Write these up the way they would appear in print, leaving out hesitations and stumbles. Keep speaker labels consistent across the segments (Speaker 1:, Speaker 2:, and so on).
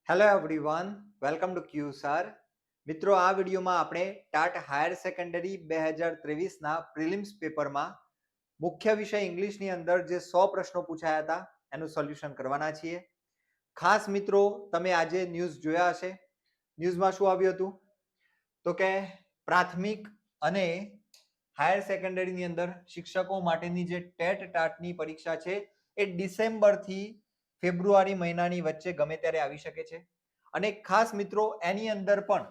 Speaker 1: Hello everyone, welcome to ક્યુસાર. મિત્રો, આ વિડીયોમાં આપણે ટાટ હાયર સેકન્ડરી 2023ના પ્રિલિમ્સ પેપરમાં મુખ્ય વિષય ઇંગ્લિશની અંદર જે 100 પ્રશ્નો પૂછાયા હતા એનું સોલ્યુશન કરવાના છીએ. ખાસ મિત્રો, તમે આજે ન્યૂઝ જોયા હશે. ન્યૂઝમાં શું આવ્યું હતું? તો કે પ્રાથમિક અને હાયર સેકન્ડરીની અંદર શિક્ષકો માટેની જે ટેટ ટાટની પરીક્ષા છે એ ડિસેમ્બરથી ફેબ્રુઆરી મહિનાની વચ્ચે ગમે ત્યારે આવી શકે છે. અને ખાસ મિત્રો, એની અંદર પણ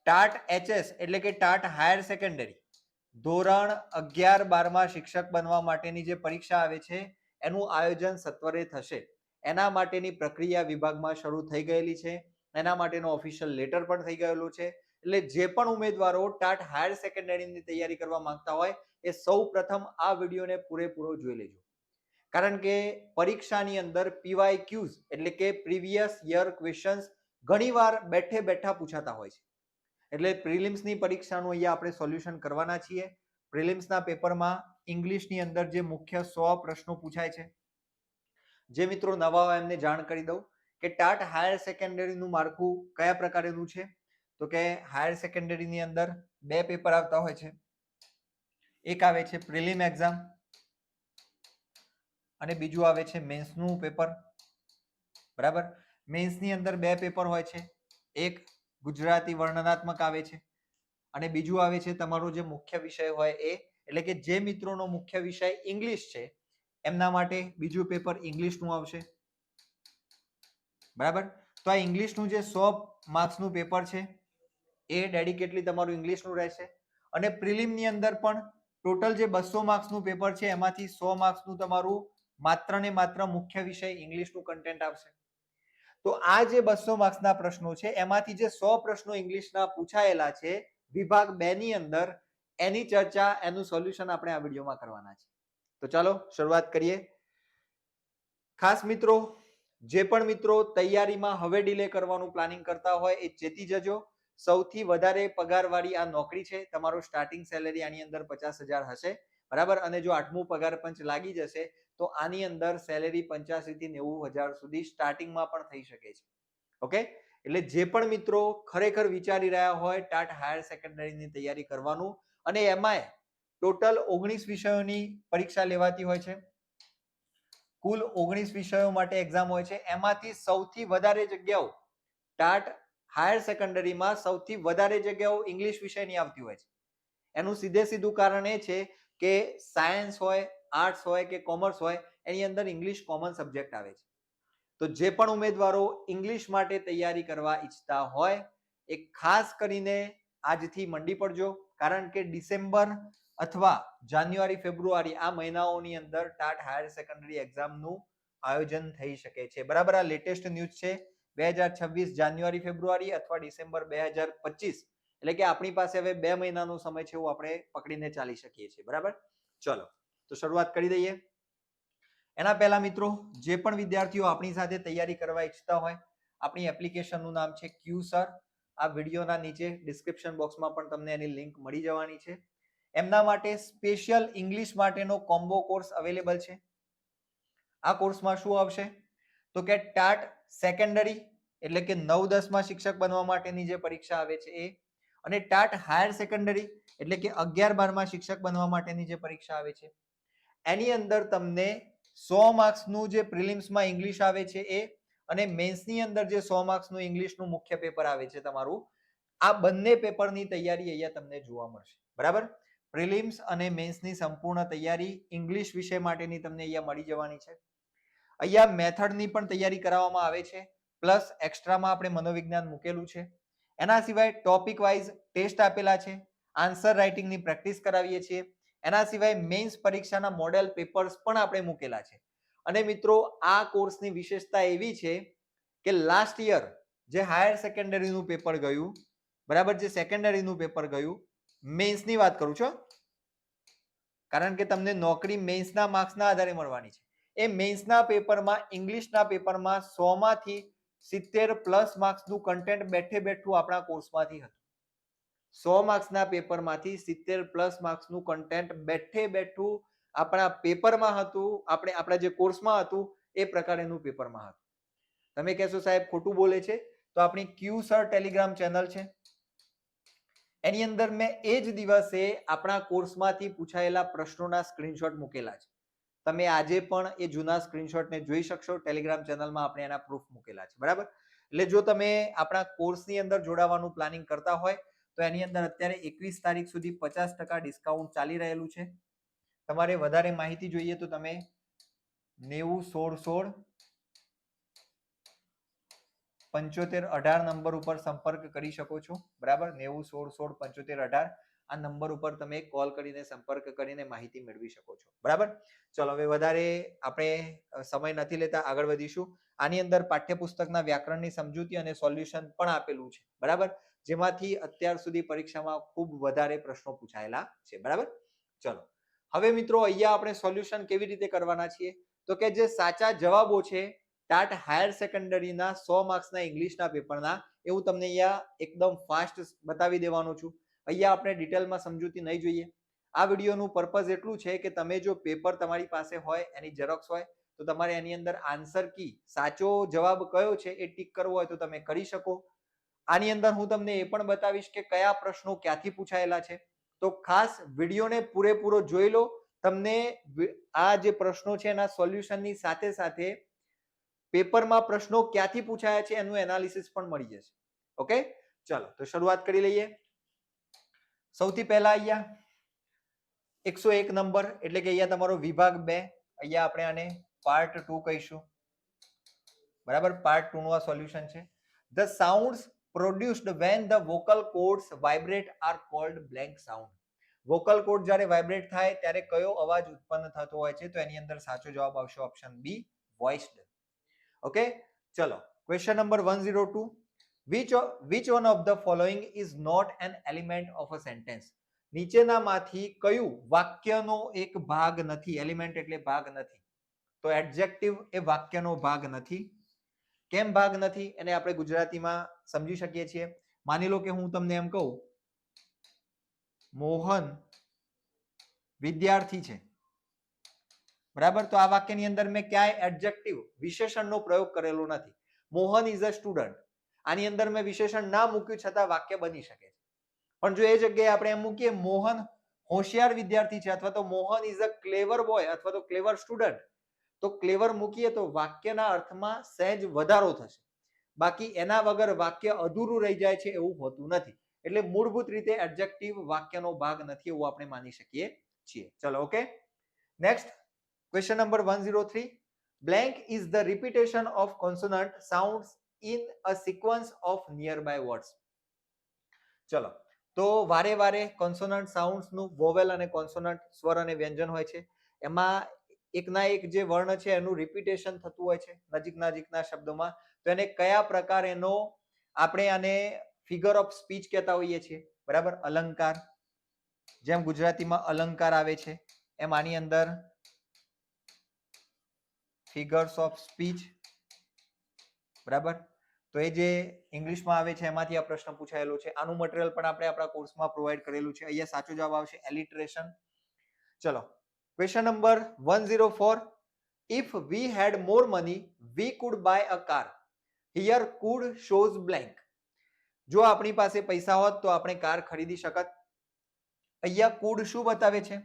Speaker 1: ટાટ એચએસ એટલે કે ટાટ હાયર સેકન્ડરી ધોરણ 11-12માં શિક્ષક બનવા માટેની જે પરીક્ષા આવે છે એનું આયોજન સત્વરે થશે. એના માટેની પ્રક્રિયા વિભાગમાં શરૂ થઈ ગયેલી છે. એના માટેનો ઓફિશિયલ લેટર પણ થઈ ગયેલો છે. એટલે જે પણ ઉમેદવારો ટાટ હાયર સેકન્ડરીની તૈયારી કરવા માંગતા હોય એ સૌ પ્રથમ આ વિડીયોને પૂરેપૂરો જોઈ લેજો. કારણ કે પરીક્ષાની અંદર PYQs એટલે કે પ્રીવિયસ યર ક્વેશ્ચન્સ ઘણીવાર બેઠે બેઠા પૂછાતા હોય છે. એટલે પ્રિલિમ્સની પરીક્ષાનું અહીંયા આપણે સોલ્યુશન કરવાના છીએ. પ્રિલિમ્સના પેપરમાં ઇંગ્લિશની અંદર જે મુખ્ય 100 પ્રશ્નો પૂછાય છે, જે મિત્રો નવા હોય એમને જાણ કરી દઉં કે ટાટ હાયર સેકન્ડરીનું માળખું કયા પ્રકારેનું છે. તો કે હાયર સેકન્ડરીની અંદર બે પેપર આવતા હોય છે. એક આવે છે પ્રિલિમ એક્ઝામ અને બીજું આવે છે મેન્સનું પેપર. બરાબર, મેન્સની અંદર બે પેપર હોય છે. એક ગુજરાતી વર્ણનાત્મક આવે છે અને બીજું આવે છે તમારો જે મુખ્ય વિષય હોય એ, એટલે કે જે મિત્રોનો મુખ્ય વિષય ઇંગ્લિશ છે એમના માટે બીજું પેપર ઇંગ્લિશનું આવશે. બરાબર, તો આ ઇંગ્લિશનું જે 100 માર્ક્સનું પેપર છે એ ડેડિકેટલી તમારું ઇંગ્લિશનું રહેશે. અને પ્રિલિમની અંદર પણ ટોટલ જે 200 માર્ક્સનું પેપર છે એમાંથી 100 માર્ક્સનું તમારું માત્ર ને માત્ર મુખ્ય વિષય ઇંગ્લિશનું કન્ટેન્ટ આવશે. તો આ જે 200 માર્ક્સના પ્રશ્નો છે એમાંથી જે 100 પ્રશ્નો ઇંગ્લિશના પૂછાયેલા છે વિભાગ 2 ની અંદર, એની ચર્ચા, એનું સોલ્યુશન આપણે આ વિડીયોમાં કરવાના છે. તો ચાલો શરૂઆત કરીએ. ખાસ મિત્રો, જે પણ મિત્રો તૈયારીમાં હવે ડિલે કરવાનું પ્લાનિંગ કરતા હોય એ ચેતી જજો. સૌથી વધારે પગારવાળી આ નોકરી છે. તમારો સ્ટાર્ટિંગ સેલેરી આની અંદર 50,000 હશે. બરાબર, અને જો 8મું પગાર પંચ લાગી જશે તો આની અંદર સેલેરી 85 થી 90,000 સુધી સ્ટાર્ટિંગમાં પણ થઈ શકે છે. ઓકે, એટલે જે પણ મિત્રો ખરેખર વિચારી રહ્યા હોય ટાટ હાયર સેકન્ડરીની તૈયારી કરવાનું, અને એમાંય ટોટલ 19 વિષયોની પરીક્ષા લેવાતી હોય છે. કુલ 19 વિષયો માટે એક્ઝામ હોય છે. એમાંથી સૌથી વધારે જગ્યાઓ ટાટ હાયર સેકન્ડરીમાં સૌથી વધારે જગ્યાઓ ઇંગ્લિશ વિષયની આવતી હોય છે. એનું સીધું કારણ એ છે કે સાયન્સ હોય, આર્ટ્સ હોય કે કોમર્સ હોય, એની અંદર ઇંગ્લિશ કોમન સબ્જેક્ટ આવે છે. તો જે પણ ઉમેદવારો ઇંગ્લિશ માટે તૈયારી કરવા ઈચ્છતા હોય એ ખાસ કરીને આજથી મંડી પડજો. કારણ કે ડિસેમ્બર અથવા જાન્યુઆરી ફેબ્રુઆરી આ મહિનાઓની અંદર ટાટ હાયર સેકન્ડરી એક્ઝામનું આયોજન થઈ શકે છે. બરાબર, આ લેટેસ્ટ ન્યૂઝ છે. 2026 જાન્યુઆરી ફેબ્રુઆરી અથવા ડિસેમ્બર 2025, એટલે કે આપણી પાસે હવે 2 મહિનાનો સમય છે એવું આપણે પકડીને ચાલી શકીએ છીએ. બરાબર, ચલો તો શરૂઆત કરી દઈએ. એના પહેલા મિત્રો, જે પણ વિદ્યાર્થીઓ આપણી સાથે તૈયારી કરવા ઈચ્છતા હોય, આપણી એપ્લિકેશનનું નામ છે ક્યુસર. આ વિડીયોના નીચે ડિસ્ક્રિપ્શન બોક્સમાં પણ તમને એની લિંક મળી જવાની છે. એમના માટે સ્પેશિયલ ઇંગ્લિશ માટેનો કોમ્બો કોર્સ અવેલેબલ છે. આ કોર્સમાં શું આવશે? તો કે ટાટ સેકન્ડરી એટલે કે 9-10માં શિક્ષક બનવા માટેની જે પરીક્ષા આવે છે એ, અને ટાટ હાયર સેકન્ડરી એટલે કે 11-12માં શિક્ષક બનવા માટેની જે પરીક્ષા આવે છે એની અંદર તમને 100 માર્ક્સનું જે પ્રિલિમ્સમાં ઇંગ્લિશ આવે છે એ, અને મેન્સની અંદર જે 100 માર્ક્સનું ઇંગ્લિશનું મુખ્ય પેપર આવે છે તમારું, આ બંને પેપરની તૈયારી અહીંયા તમને જોવા મળશે. બરાબર, પ્રિલિમ્સ અને મેન્સની સંપૂર્ણ તૈયારી ઇંગ્લિશ વિષય માટેની તમને અહીંયા મળી જવાની છે. અહીંયા મેથડની પણ તૈયારી કરાવવામાં આવે છે, પ્લસ એક્સ્ટ્રામાં આપણે મનોવિજ્ઞાન મૂકેલું છે. એના સિવાય ટોપિક વાઇઝ ટેસ્ટ આપેલા છે, આન્સર રાઇટિંગની પ્રેક્ટિસ કરાવીએ છીએ. એના સિવાય મેન્સ પરીક્ષાના મોડેલ પેપર્સ પણ આપણે મૂકેલા છે. અને મિત્રો, આ કોર્સની વિશેષતા એવી છે કે લાસ્ટ યર જે હાયર સેકન્ડરીનું પેપર ગયું, બરાબર, જે સેકન્ડરીનું પેપર ગયું, મેન્સની વાત કરું છું, કારણ કે તમને નોકરી મેન્સના માર્ક્સના આધારે મળવાની છે. એ મેન્સના પેપરમાં, ઇંગ્લિશના પેપરમાં 100માંથી 70+ માર્ક્સનું કન્ટેન્ટ બેઠે બેઠું આપણા કોર્સમાંથી હતું. 100 માર્ક્સના પેપરમાંથી 70+ માર્ક્સનું કન્ટેન્ટ બેઠે બેઠું આપણા પેપરમાં હતું, આપણા જે કોર્સમાં હતું એ પ્રકારેનું પેપરમાં હતું. તમે કહેશો સાહેબ ખોટું બોલે છે, તો આપણી ક્યુ સર ટેલિગ્રામ ચેનલ છે, એની અંદર મેં એ જ દિવસે આપણા કોર્સમાંથી પૂછાયેલા પ્રશ્નોના સ્ક્રીનશોટ મૂકેલા છે. તમે આજે પણ એ જૂના સ્ક્રીનશોટને જોઈ શકશો. ટેલિગ્રામ ચેનલમાં આપણે એના પ્રૂફ મૂકેલા છે. બરાબર. એટલે જો તમે આપણા કોર્સની અંદર જોડાવાનું પ્લાનિંગ કરતા હોય તો એની અંદર અત્યારે 21 તારીખ સુધી 50% ડિસ્કાઉન્ટ ચાલી રહેલું છે. તમારે વધારે માહિતી જોઈએ તો તમે 90 16 16 75 18 નંબર ઉપર સંપર્ક કરી શકો છો. બરાબર. 90 16 16 75 18 આ નંબર ઉપર તમે કોલ કરીને સંપર્ક કરીને માહિતી મેળવી શકો છો. બરાબર. ચલો હવે વધારે આપણે સમય નથી લેતા, આગળ વધીશું. આની અંદર પાઠ્યપુસ્તકના વ્યાકરણની સમજૂતી અને સોલ્યુશન પણ આપેલું છે. બરાબર. જેમાંથી અત્યાર સુધી પરીક્ષામાં ખૂબ વધારે પ્રશ્નો પૂછાયેલા છે. બરાબર. ચલો હવે મિત્રો અહીંયા આપણે સોલ્યુશન કેવી રીતે કરવાના છીએ, તો કે જે સાચા જવાબો છે ટાટ હાયર સેકન્ડરીના 100 માર્ક્સના ઇંગ્લિશના પેપરના, એ હું તમને અહીંયા એકદમ ફાસ્ટ બતાવી દેવાનો છું. અહીંયા આપણે ડિટેલમાં સમજૂતી નહીં જોઈએ. આ વિડીયોનું પર્પઝ એટલું છે કે તમે જો પેપર તમારી પાસે હોય, એની ઝેરોક્સ હોય, તો તમારે એની અંદર આન્સર કી સાચો જવાબ કયો છે એ ટીક કરવો હોય તો તમે કરી શકો. આની અંદર હું તમને એ પણ બતાવીશ કે કયા પ્રશ્નો ક્યાંથી પૂછાયેલા છે. તો ખાસ વિડીયોને પૂરેપૂરો જોઈ લો. તમને આ જે પ્રશ્નો છે એના સોલ્યુશનની સાથે સાથે પેપરમાં પ્રશ્નો ક્યાંથી પૂછાયા છે એનું એનાલિસિસ પણ મળી જશે. ઓકે, ચલો તો શરૂઆત કરી લઈએ. સૌથી પહેલા અહીંયા 101 નંબર એટલે કે અહીંયા તમારો વિભાગ 2, અહીંયા આપણે આને પાર્ટ 2 કહીશું. બરાબર. પાર્ટ 2 નું આ સોલ્યુશન છે. The sounds produced when the vocal cords vibrate are called blank sound. Vocal cord જ્યારે વાઇબ્રેટ થાય ત્યારે કયો અવાજ ઉત્પન્ન થતો હોય છે, તો એની અંદર સાચો જવાબ આવશે ઓપ્શન બી, વોઇસ્ડ. ઓકે, ચલો question number 102. which one of the following is not an element of a sentence? નીચેનામાંથી કયું વાક્યનો એક ભાગ નથી? એલિમેન્ટ એટલે ભાગ નથી, તો એડજેક્ટિવ એ વાક્યનો ભાગ નથી. કેમ ભાગ નથી એને આપણે ગુજરાતીમાં સમજી શકીએ છીએ. માની લો કે હું તમને એમ કહું મોહન વિદ્યાર્થી છે. બરાબર. તો આ વાક્યની અંદર મેં ક્યાંય એડજેક્ટિવ વિશેષણનો પ્રયોગ કરેલો નથી. મોહન ઇઝ અ સ્ટુડન્ટ, આની અંદર મેં વિશેષણ ના મૂક્યું છતાં વાક્ય બની શકે છે. પણ જો એ જગ્યાએ આપણે એમ મૂકીએ મોહન હોશિયાર વિદ્યાર્થી છે, અથવા તો Mohan is a clever boy અથવા તો ક્લેવર સ્ટુડન્ટ, તો ક્લેવર મૂકીએ તો વાક્યના અર્થમાં સહેજ વધારો થશે. બાકી એના વગર વાક્ય અધૂરું રહી જાય છે એવું હોતું નથી. એટલે મૂળભૂત રીતે એડજેક્ટિવ વાક્યનો ભાગ નથી એવું આપણે માની શકીએ છીએ. ચલો okay, next question number 103. blank is the repetition of consonant sounds in a sequence of nearby words. ચલો તો વારે વારે કોન્સોનન્ટ સાઉન્ડ્સ નું વોવેલ અને કોન્સોનન્ટ સ્વર અને વ્યંજન હોય છે, એમાં એકના એક જે વર્ણ છે એનું રિપીટેશન થતું હોય છે નજીકના શબ્દોમાં, તો એને કયા પ્રકાર એનો આપણે આને ફિગર ઓફ સ્પીચ કહેતા હોઈએ છીએ. બરાબર. અલંકાર, જેમ ગુજરાતીમાં અલંકાર આવે છે એમ આની અંદર ફિગર્સ ઓફ સ્પીચ. બરાબર. તો એ જે ઇંગ્લિશમાં આવે છે એમાંથી આ પ્રશ્ન પૂછાયેલો છે. આનું મટીરિયલ પણ આપણે આપણા કોર્સમાં પ્રોવાઈડ કરેલું છે. અહીંયા સાચો જવાબ આવશે એલિટરેશન. ચલો question number 104. if we had more money we could buy a car. here could shows blank. જો આપણી પાસે પૈસા હોત તો આપણે કાર ખરીદી શકત. અહીંયા કુડ શું બતાવે છે?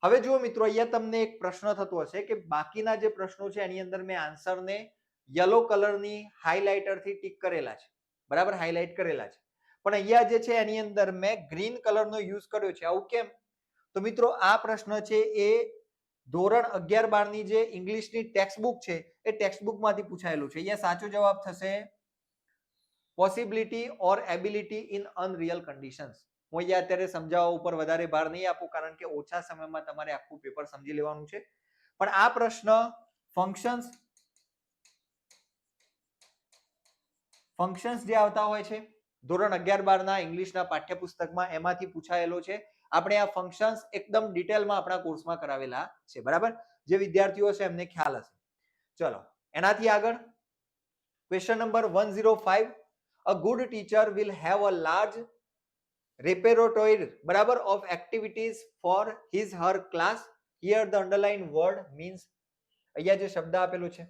Speaker 1: હવે જુઓ મિત્રો, અહીંયા તમને એક પ્રશ્ન થતો હશે કે બાકીના જે પ્રશ્નો છે એની અંદર મેં આન્સરને યલો કલરની હાઇલાઇટરથી ટીક કરેલા છે. બરાબર, હાઇલાઇટ કરેલા છે. પણ અહીંયા જે છે એની અંદર મેં ગ્રીન કલરનો યુઝ કર્યો છે. આવું કેમ? તો મિત્રો આ પ્રશ્ન છે એ ધોરણ 11-12 ની જે ઇંગ્લિશની ટેક્સ્ટબુક છે એ ટેક્સ્ટબુકમાંથી પૂછાયેલું છે. અહીંયા સાચો જવાબ થશે possibility or ability in unreal conditions. હું અહીંયા અત્યારે સમજાવવા ઉપર વધારે ભાર નહીં આપું કારણ કે ઓછા સમયમાં તમારે આખું પેપર સમજી લેવાનું છે. પણ આ પ્રશ્ન ફંક્શન્સ જે આવતા હોય છે ધોરણ 11-12 ના ઇંગ્લિશના પાઠ્યપુસ્તકમાં એમાંથી પૂછાયેલો છે. આપણે આ ફંક્શન્સ એકદમ ડિટેલમાં આપણા કોર્સમાં કરાવેલા છે. બરાબર. જે વિદ્યાર્થીઓ છે એમને ખ્યાલ હશે. ચલો એનાથી આગળ question number 105. a good teacher will have a large repertoire, બરાબર, of activities for his her class. here the underlined word means, અહીંયા જે શબ્દ આપેલો છે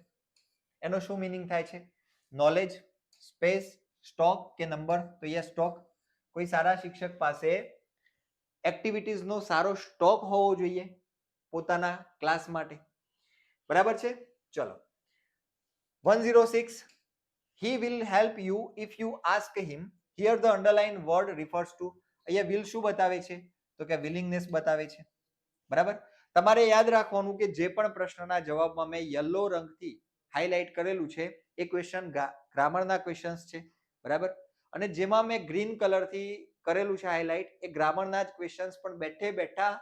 Speaker 1: એનો શું મિનિંગ થાય છે? નોલેજ, સ્પેસ, સ્ટોક કે નંબર? તો અહીંયા સ્ટોક. કોઈ સારા શિક્ષક પાસે એક્ટિવિટીઝનો સારો સ્ટોક હોવો જોઈએ પોતાના ક્લાસ માટે. બરાબર છે? ચલો 106, he will help you if you ask him. Here the underlined word refers to. અહીંયા will શું બતાવે છે? તો કે વિલિંગનેસ બતાવે છે. બરાબર? તમારે યાદ રાખવાનું કે જે પણ પ્રશ્નના જવાબમાં મેં યલો રંગથી હાઇલાઇટ કરેલું છે એ ક્વેશ્ચન ગ્રામરના ક્વેશ્ચન્સ છે. બરાબર? અને જેમાં મેં ગ્રીન કલરથી કરેલું છે હાઇલાઇટ એ ગ્રામરના જ ક્વેશ્ચન્સ પણ બેઠે બેઠા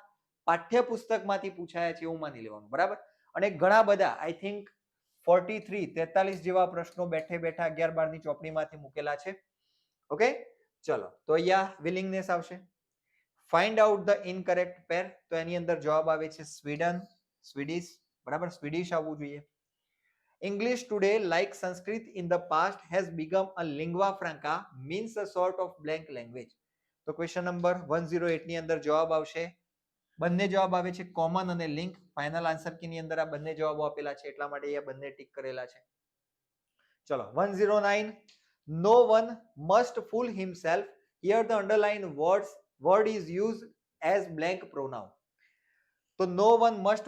Speaker 1: પાઠ્યપુસ્તકમાંથી પૂછાયા છે એવું માની લેવાનું. બરાબર? અને ઘણા બધા આઈ થિંક 43 જેવા પ્રશ્નો બેઠે બેઠા 11-12 ની ચોપડીમાંથી મૂકેલા છે. ઓકે, ચલો તો અહીંયા વિલિંગનેસ આવશે. ફાઇન્ડ આઉટ ધ ઇનકરેક્ટ પેર, તો એની અંદર જવાબ આવે છે સ્વીડન, સ્વીડિશ. બરાબર? સ્વીડિશ આવવું જોઈએ. English today, like Sanskrit in the past, has become a lingua franca, means a sort of blank language. તો ક્વેશ્ચન નંબર 108 ની અંદર જવાબ આવશે. બંને જવાબ આવે છે કોમન અને લિંક. ફાઇનલ આન્સર કી ની અંદર આ બંને જવાબો આપેલા છે એટલા માટે અહીંયા બંને ટીક કરેલા છે. ચલો 109, no one must fool himself. Here the underlined word is used as blank pronoun. તો નો વન મસ્ટ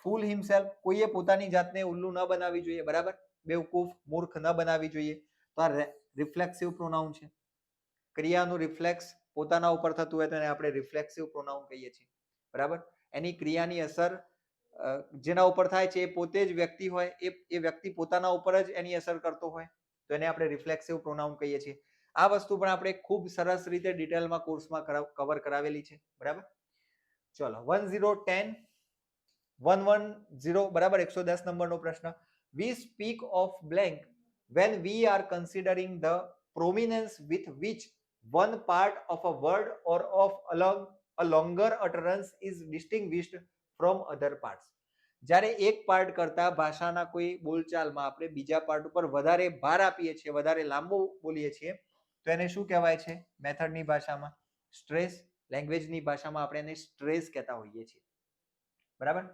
Speaker 1: ફૂલ હિમસેલ્ફ, કોઈએ પોતાની જાતને ઉલ્લુ ન બનાવવી જોઈએ. બરાબર? બેવકૂફ, મૂર્ખ ન બનાવવી જોઈએ. તો આ રિફ્લેક્સિવ પ્રોનાઉન છે. ક્રિયાનું રિફ્લેક્સ પોતાના ઉપર થતું હોય તો એને આપણે રિફ્લેક્સિવ પ્રોનાઉન કહીએ છીએ. બરાબર? એની ક્રિયાની અસર જેના ઉપર થાય છે એ પોતે જ વ્યક્તિ હોય, એ વ્યક્તિ પોતાના ઉપર જ એની અસર કરતો હોય તો એને આપણે રિફ્લેક્સિવ પ્રોનાઉન કહીએ છીએ. આ વસ્તુ પણ આપણે ખૂબ સરસ રીતે ડિટેલમાં કોર્સમાં કવર કરાવેલી છે. બરાબર? ચલો 1010, 110, બરાબર? 110 નંબરનો પ્રશ્ન. We speak of blank when we are considering the prominence with which one part of a word or of a longer utterance is distinguished from other parts. જ્યારે એક પાર્ટ કરતા ભાષાના કોઈ બોલચાલમાં આપણે બીજા પાર્ટ ઉપર વધારે ભાર આપીએ છીએ, વધારે લાંબુ બોલીએ છીએ તો એને શું કહેવાય છે? મેથડની ભાષામાં સ્ટ્રેસ, લેંગ્વેજની ભાષામાં આપણે એને સ્ટ્રેસ કહેતા હોઈએ છીએ. બરાબર?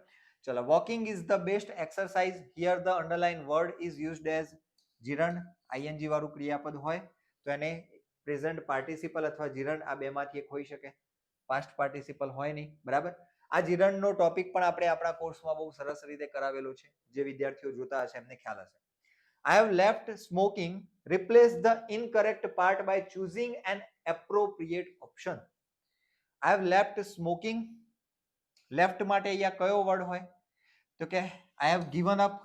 Speaker 1: ચલો walking is the best exercise. Here the underline word is used as gerund. ING વાળું ક્રિયાપદ હોય તો એને પ્રેઝન્ટ પાર્ટિસિપલ અથવા જીરંડ આ બેમાંથી એક હોઈ શકે. પાસ્ટ પાર્ટિસિપલ હોય નહીં. બરાબર? આ જીરંડનો ટોપિક પણ આપણે આપણા કોર્સમાં બહુ સરસ રીતે કરાવેલો છે. જે વિદ્યાર્થીઓ જોતા હશે એમને ખ્યાલ હશે. I have left smoking. Replace the incorrect part by choosing an appropriate option. I have left smoking. Left માટે અહીંયા કયો વર્ડ હોય? તો કે I have given up.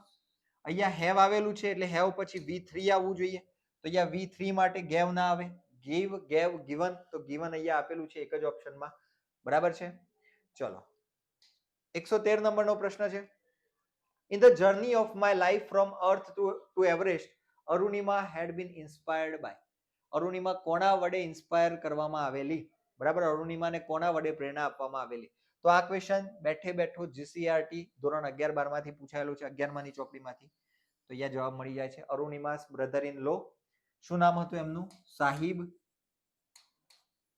Speaker 1: અહીંયા have આવેલું છે એટલે have પછી V3 આવવું જોઈએ. તો અહીંયા V3 માટે gave ના આવે. give, gave, given. તો given અહીંયા આપેલું છે એક જ ઓપ્શનમાં. બરાબર છે? ચલો 113 નંબરનો પ્રશ્ન છે. In the journey of my life from Earth to Everest, Arunima had been inspired by. Arunima કોના વડે ઇન્સ્પાયર કરવામાં આવેલી? બરાબર? અરુણિમાને કોના વડે પ્રેરણા આપવામાં આવેલી? તો આ ક્વેશ્ચન બેઠે બેઠો જીસીઆરટી ધોરણ 11-12 માંથી પૂછાયેલું છે, 11 ની ચોપડીમાંથી. તો અહીંયા જવાબ મળી જાય છે. Arunima's brother in law. શું નામ હતું એમનું? સાહિબ.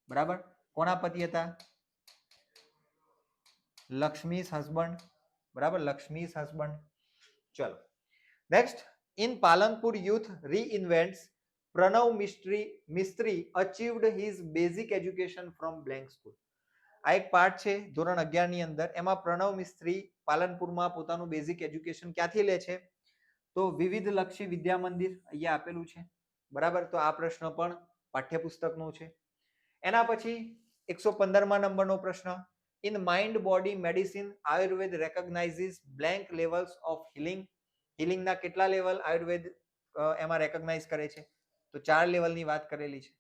Speaker 1: બરાબર? કોના પતિ હતા? લક્ષ્મીસ હસબન્ડ. બરાબર? લક્ષ્મીસ હસબન્ડ. ચલો next. In Palanpur youth reinvents, Pranav Mistry achieved his basic education from blank school. આ એક પાર્ટ છે ધોરણ 11 ની અંદર. એમાં પ્રણવ મિસ્ત્રી પાલનપુરમાં પોતાનું બેઝિક એજ્યુકેશન ક્યાંથી લે છે? તો વિવિધ લક્ષી વિદ્યા મંદિર અહીંયા આપેલું છે. બરાબર? તો આ પ્રશ્ન પણ પાઠ્યપુસ્તકનો છે. એના પછી 115મા નંબરનો પ્રશ્ન. In mind body medicine Ayurveda recognises blank levels of healing. હીલિંગના કેટલા લેવલ આયુર્વેદ એમાં રેકોગ્નાઇઝ કરે છે? તો 4 લેવલની વાત કરેલી છે.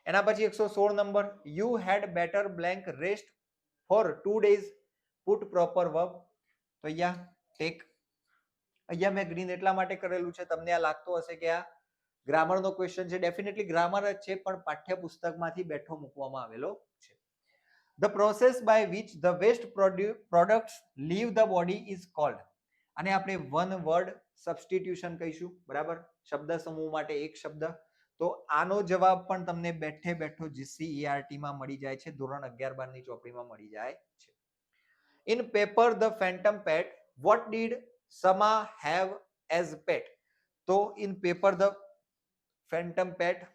Speaker 1: એના પછી 116 number. You had better blank rest for 2 days, put proper verb. તો અહીંયા ટેક. અહીંયા મેં ગ્રીન એટલા માટે કરેલું છે, તમને આ લાગતો હશે કે આ ગ્રામરનો ક્વેશ્ચન છે. ડેફિનેટલી ગ્રામર જ છે પણ પાઠ્યપુસ્તકમાંથી બેઠો મૂકવામાં આવેલો છે. The process by which the waste products leave the body is called. અને આપણે વન વર્ડ સબસ્ટિટ્યુશન કહીશું. બરાબર? શબ્દ સમૂહ માટે એક શબ્દ. તો આનો જવાબ પણ તમને બેઠે બેઠો જીસીઈઆરટી માં મળી જાય છે, ધોરણ 11-12 ની ચોપડીમાં મળી જાય છે. In paper the phantom pet, what did Sama have as pet? તો in paper the phantom pet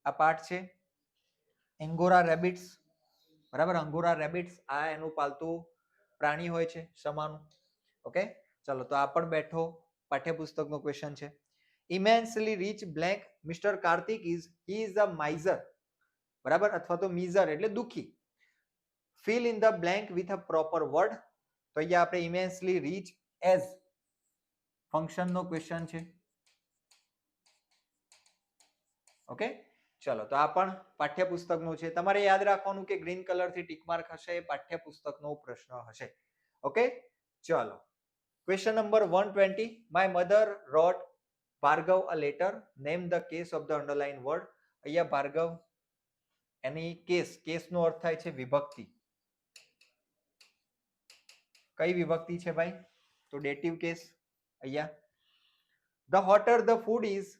Speaker 1: આ પાર્ટ છે. એંગોરા રેબિટ્સ, બરાબર, અંગોરા રેબિટ્સ આ એનું પાલતું પ્રાણી હોય છે સમાનું. ઓકે, ચલો તો આ પણ બેઠો પાઠ્યપુસ્તકનો ક્વેશ્ચન છે. Immensely rich blank mister Kartik he is a miser, બરાબર, અથવા તો મીઝર એટલે દુખી. Fill in the blank with a proper word. તો અહીંયા આપણે ઇમેન્સલી રીચ એઝ ફંક્શનનો ક્વેશ્ચન છે. ઓકે, ચલો તો આ પણ પાઠ્યપુસ્તકનું છે. તમારે યાદ રાખવાનું કે ગ્રીન કલરથી ટીક માર્ક હશે એ પાઠ્યપુસ્તકનો પ્રશ્ન હશે. ઓકે, ચલો question number 120. My mother wrote Bhargav a letter, name the case of the underline word. અહીંયા ભાર્ગવ એની કેસનો અર્થ થાય છે વિભક્તિ. કઈ વિભક્તિ છે ભાઈ? તો ડેટિવ કેસ. અહીંયા the hotter the food is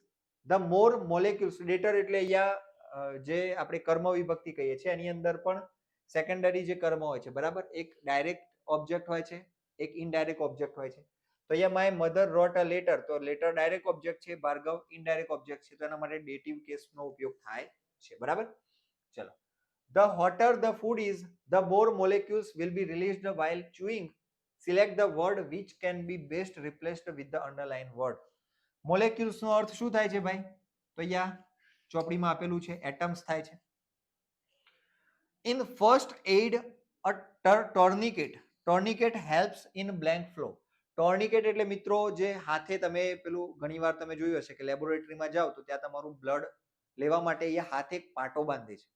Speaker 1: the more molecules. ડેટર એટલે અહીંયા જે આપણે કર્મ વિભક્તિ કહીએ છીએ એની અંદર પણ સેકન્ડરી જે કર્મ હોય છે, બરાબર, એક ડાયરેક્ટ ઓબ્જેક્ટ હોય છે, એક ઇનડાયરેક્ટ ઓબ્જેક્ટ હોય છે. તો અહીંયા my mother wrote a letter, તો લેટર ડાયરેક્ટ ઓબ્જેક્ટ છે, ભાર્ગવ ઇનડાયરેક્ટ ઓબ્જેક્ટ છે, તો એના માટે ડેટિવ કેસનો ઉપયોગ થાય છે, બરાબર. ચલો, the hotter the food is the more molecules will be released while chewing. Select the word which can be best replaced with the underlined word. Molecules નો અર્થ શું થાય છે ભાઈ? તો અહીંયા ચોપડીમાં આપેલું છે એટમ્સ થાય છે. In first aid a tourniquet. Tourniquet helps in blank flow. Tourniquet એટલે મિત્રો જે હાથે તમે પેલું ઘણીવાર તમે જોયું હશે કે લેબોરેટરીમાં જાઓ તો ત્યાં તમારું બ્લડ લેવા માટે અહીંયા હાથે એક પાટો બાંધે છે,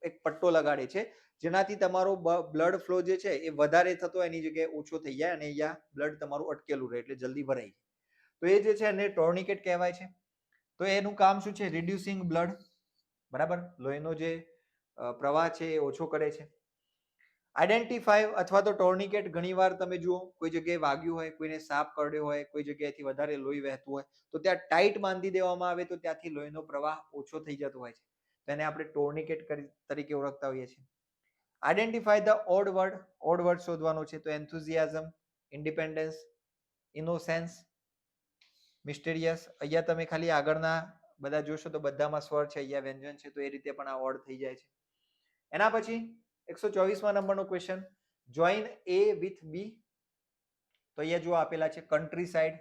Speaker 1: એક પટ્ટો લગાડે છે, જેનાથી તમારો બ્લડ ફ્લો જે છે એ વધારે થતો એની જગ્યાએ ઓછો થઈ જાય અને અહીંયા બ્લડ તમારું અટકેલું રહે એટલે જલ્દી ભરાઈ જાય. તો એ જે છે એને ટોર્નિકેટ કહેવાય છે. તો એનું કામ શું છે? રિડ્યુસિંગ બ્લડ, બરાબર, લોહીનો જે પ્રવાહ છે એ ઓછો કરે છે. આઈડેન્ટિફાઈ અથવા તો ટોર્નિકેટ ઘણીવાર તમે જુઓ કોઈ જગ્યાએ વાગ્યું હોય, કોઈને સાપ કરડ્યો હોય, કોઈ જગ્યાએથી વધારે લોહી વહેતું હોય તો ત્યાં ટાઈટ બાંધી દેવામાં આવે તો ત્યાંથી લોહીનો પ્રવાહ ઓછો થઈ જતો હોય છે. તેને આપણે ટોર્નિકેટ તરીકે ઓળખતા હોઈએ છીએ. Identify the odd word. Odd word શોધવાનો છે. તો એન્થુઝિયાઝમ, ઇન્ડિપેન્ડન્સ, ઇનોસેન્સ, મિસ્ટેરિયસ. અહીંયા તમે ખાલી આગળના બધા જોશો તો બધામાં સ્વર છે, અહીંયા વ્યંજન છે, તો એ રીતે પણ આ ઓડ થઈ જાય છે. એના પછી 124માં નંબરનો question, join A with B. તો અહીંયા જો આપેલા છે કન્ટ્રી સાઇડ,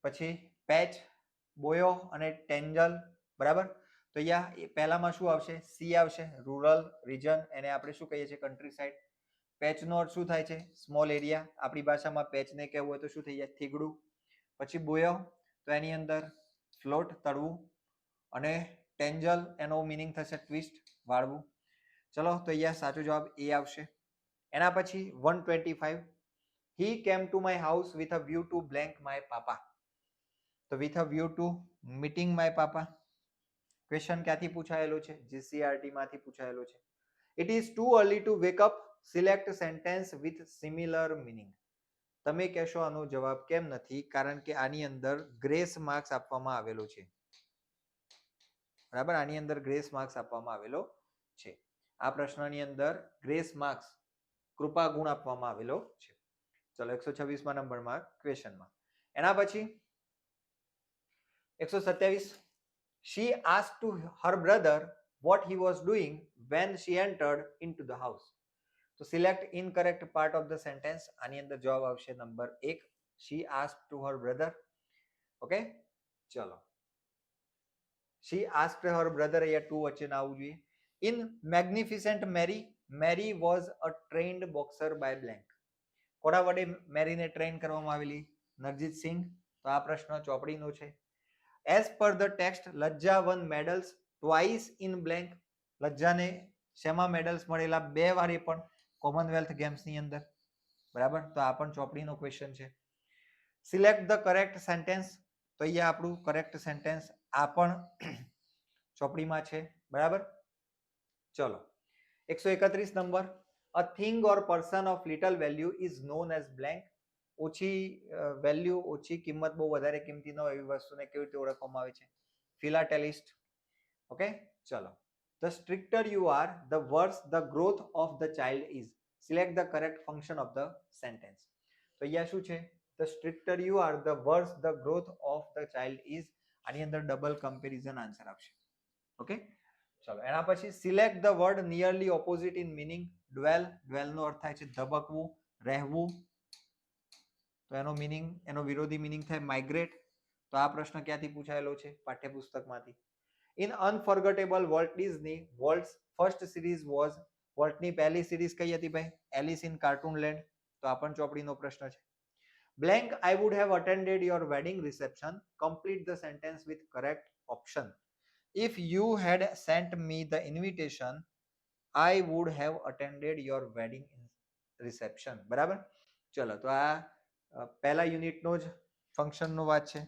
Speaker 1: પછી પેચ, બોયો અને ટેન્જલ, બરાબર. તો અહીંયા પહેલામાં શું આવશે? સી આવશે, રૂરલ રીજન, એને આપણે શું કહીએ છીએ? Country side. પેચનો અર્થ શું થાય છે? Small area. આપણી ભાષામાં પેચને કહેવું હોય તો શું થઈ જાય? થીગડું. પછી બોયો તો એની અંદર ફ્લોટ, તળવું, અને ટેન્જલ એનો મિનિંગ થશે ટ્વિસ્ટ, વાળવું. ચલો તો અહીંયા સાચો જવાબ એ આવશે. એના પછી 125, he came to my house with a view to blank my papa. તો with a view to meeting my papa. Question ક્યાંથી પૂછાયેલો છે? જીસીઆરટી માંથી પૂછાયેલો છે. It is too early to wake up. Select sentence with similar meaning. તમે કહેશો આનો જવાબ કેમ નથી? કારણ કે આની અંદર ગ્રેસ માર્ક્સ આપવામાં આવેલો છે, બરાબર. આની અંદર ગ્રેસ માર્ક્સ આપવામાં આવેલો છે. આ પ્રશ્નની અંદર ગ્રેસ માર્ક્સ, કૃપા ગુણ આપવામાં આવેલો છે. ચલો 126માં નંબરમાં ક્વેશ્ચનમાં. એના પછી 127, she asked to her brother what he was doing when she entered into the house. તો select incorrect part of the sentence. આની અંદર જવાબ આવશે number 1, she asked to her brother. ઓકે, ચલો, she asked her brother, અહીંયા to વચ્ચે ના આવવું જોઈએ. In magnificent Mary, Mary was a trained boxer by blank. કોના વડે મેરીને ટ્રેન કરવામાં આવેલી? નરજીત સિંહ. તો આ પ્રશ્ન ચોપડીનો છે. As per the text, Lajja won medals twice in blank. લજ્જાને શેમાં મેડલ્સ મળેલા? 2 વાર એ પણ કોમનવેલ્થ ગેમ્સની અંદર, બરાબર. તો આ પણ ચોપડીનો ક્વેશ્ચન છે. Select the correct sentence. તો અહીંયા આપણું કરેક્ટ સેન્ટેન્સ આ પણ ચોપડીમાં છે, બરાબર. ચલો 131 number, a thing or person of little value is known as blank. ઓછી વેલ્યુ, ઓછી કિંમત, બહુ વધારે કિંમતી ન હોય એવી વસ્તુને કેવી રીતે ઓળખવામાં આવે છે? ફિલાટેલિસ્ટ. ઓકે, ચલો. The stricter you are, the worse the growth of the child is. Select the correct function of the sentence. તો અહીંયા શું છે? the stricter you are, the worse the growth of the child is. આની અંદર double comparison answer આપશે. Okay, ચલો એના પછી select the word nearly opposite in meaning. Dwell, dwell નો અર્થ થાય છે ધબકવું, રહેવું, તો એનો મીનિંગ, એનો વિરોધી મીનિંગ થાય માઇગ્રેટ. તો આ પ્રશ્ન ક્યાંથી પૂછાયેલો છે? પાઠ્યપુસ્તકમાંથી. In unforgettable Walt Disney, Walt's first series was, વોલ્ટની પહેલી સિરીઝ કઈ હતી ભાઈ? Alice in cartoonland. તો આ પણ ચોપડીનો પ્રશ્ન છે. Blank, I would have attended your wedding reception. Complete the sentence with correct option. If you had sent me the invitation, I would have attended your wedding reception. બરાબર? ચલો તો આ પહેલા યુનિટનો જ ફંક્શનનો વાત છે.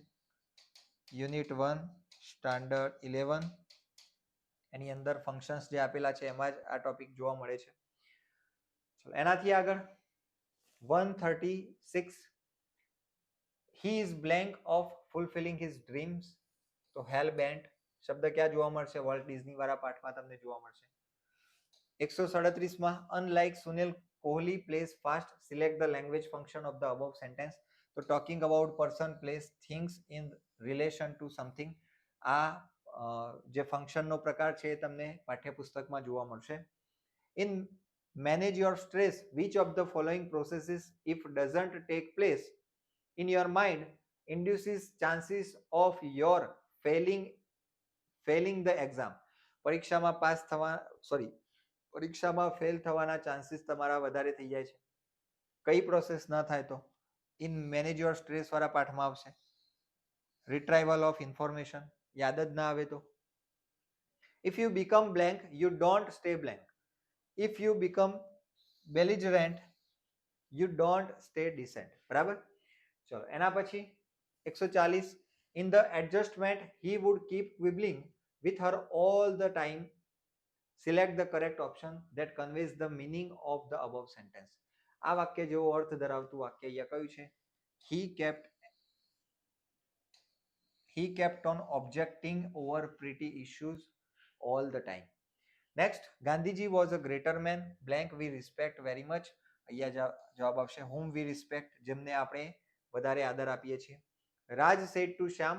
Speaker 1: યુનિટ 1 સ્ટાન્ડર્ડ 11 એની અંદર ફંક્શન્સ જે આપેલા છે એમાં જ આ ટોપિક જોવા મળે છે. ચલો એનાથી આગળ 136 he is blank of fulfilling his dreams. તો hell bent શબ્દ ક્યાં જોવા મળશે? વોલ્ટ ડિઝની વાળા પાઠમાં તમને જોવા મળશે. 137 માં unlike Sunil Kohli plays fast, select the language function of the above sentence. તો talking about person, place, things in relation to something. આ જે ફંક્શનનો પ્રકાર છે એ તમને પાઠ્યપુસ્તકમાં જોવા મળશે. In manage your stress, which of the following processes, if doesn't take place in your mind, induces chances of your failing the exam. પરીક્ષામાં pass થવા પરીક્ષામાં ફેલ થવાના ચાન્સીસ તમારા વધારે થઈ જાય છે. કઈ પ્રોસેસ ન થાય તો ઇન મેનેજ યોર સ્ટ્રેસ વાળા પાઠમાં આવશે. રિટ્રાઇવલ ઓફ ઇન્ફોર્મેશન, યાદ જ ના આવે તો. If you become blank, you don't stay blank. If you become belligerent, you don't stay decent. બરાબર? ચલો એના પછી 140 in the adjustment he would keep quibbling with her all the time. Select the correct option that conveys the meaning of the above sentence. આ વાક્ય જેવો અર્થ ધરાવતું વાક્ય અહીંયા કયું છે? he kept on objecting over pretty issues all the time. Next, Gandhiji was a greater man, blank we respect very much. અહીંયા જવાબ આવશે whom we respect, જેમને આપણે વધારે આદર આપીએ છીએ. Raj said to Shyam,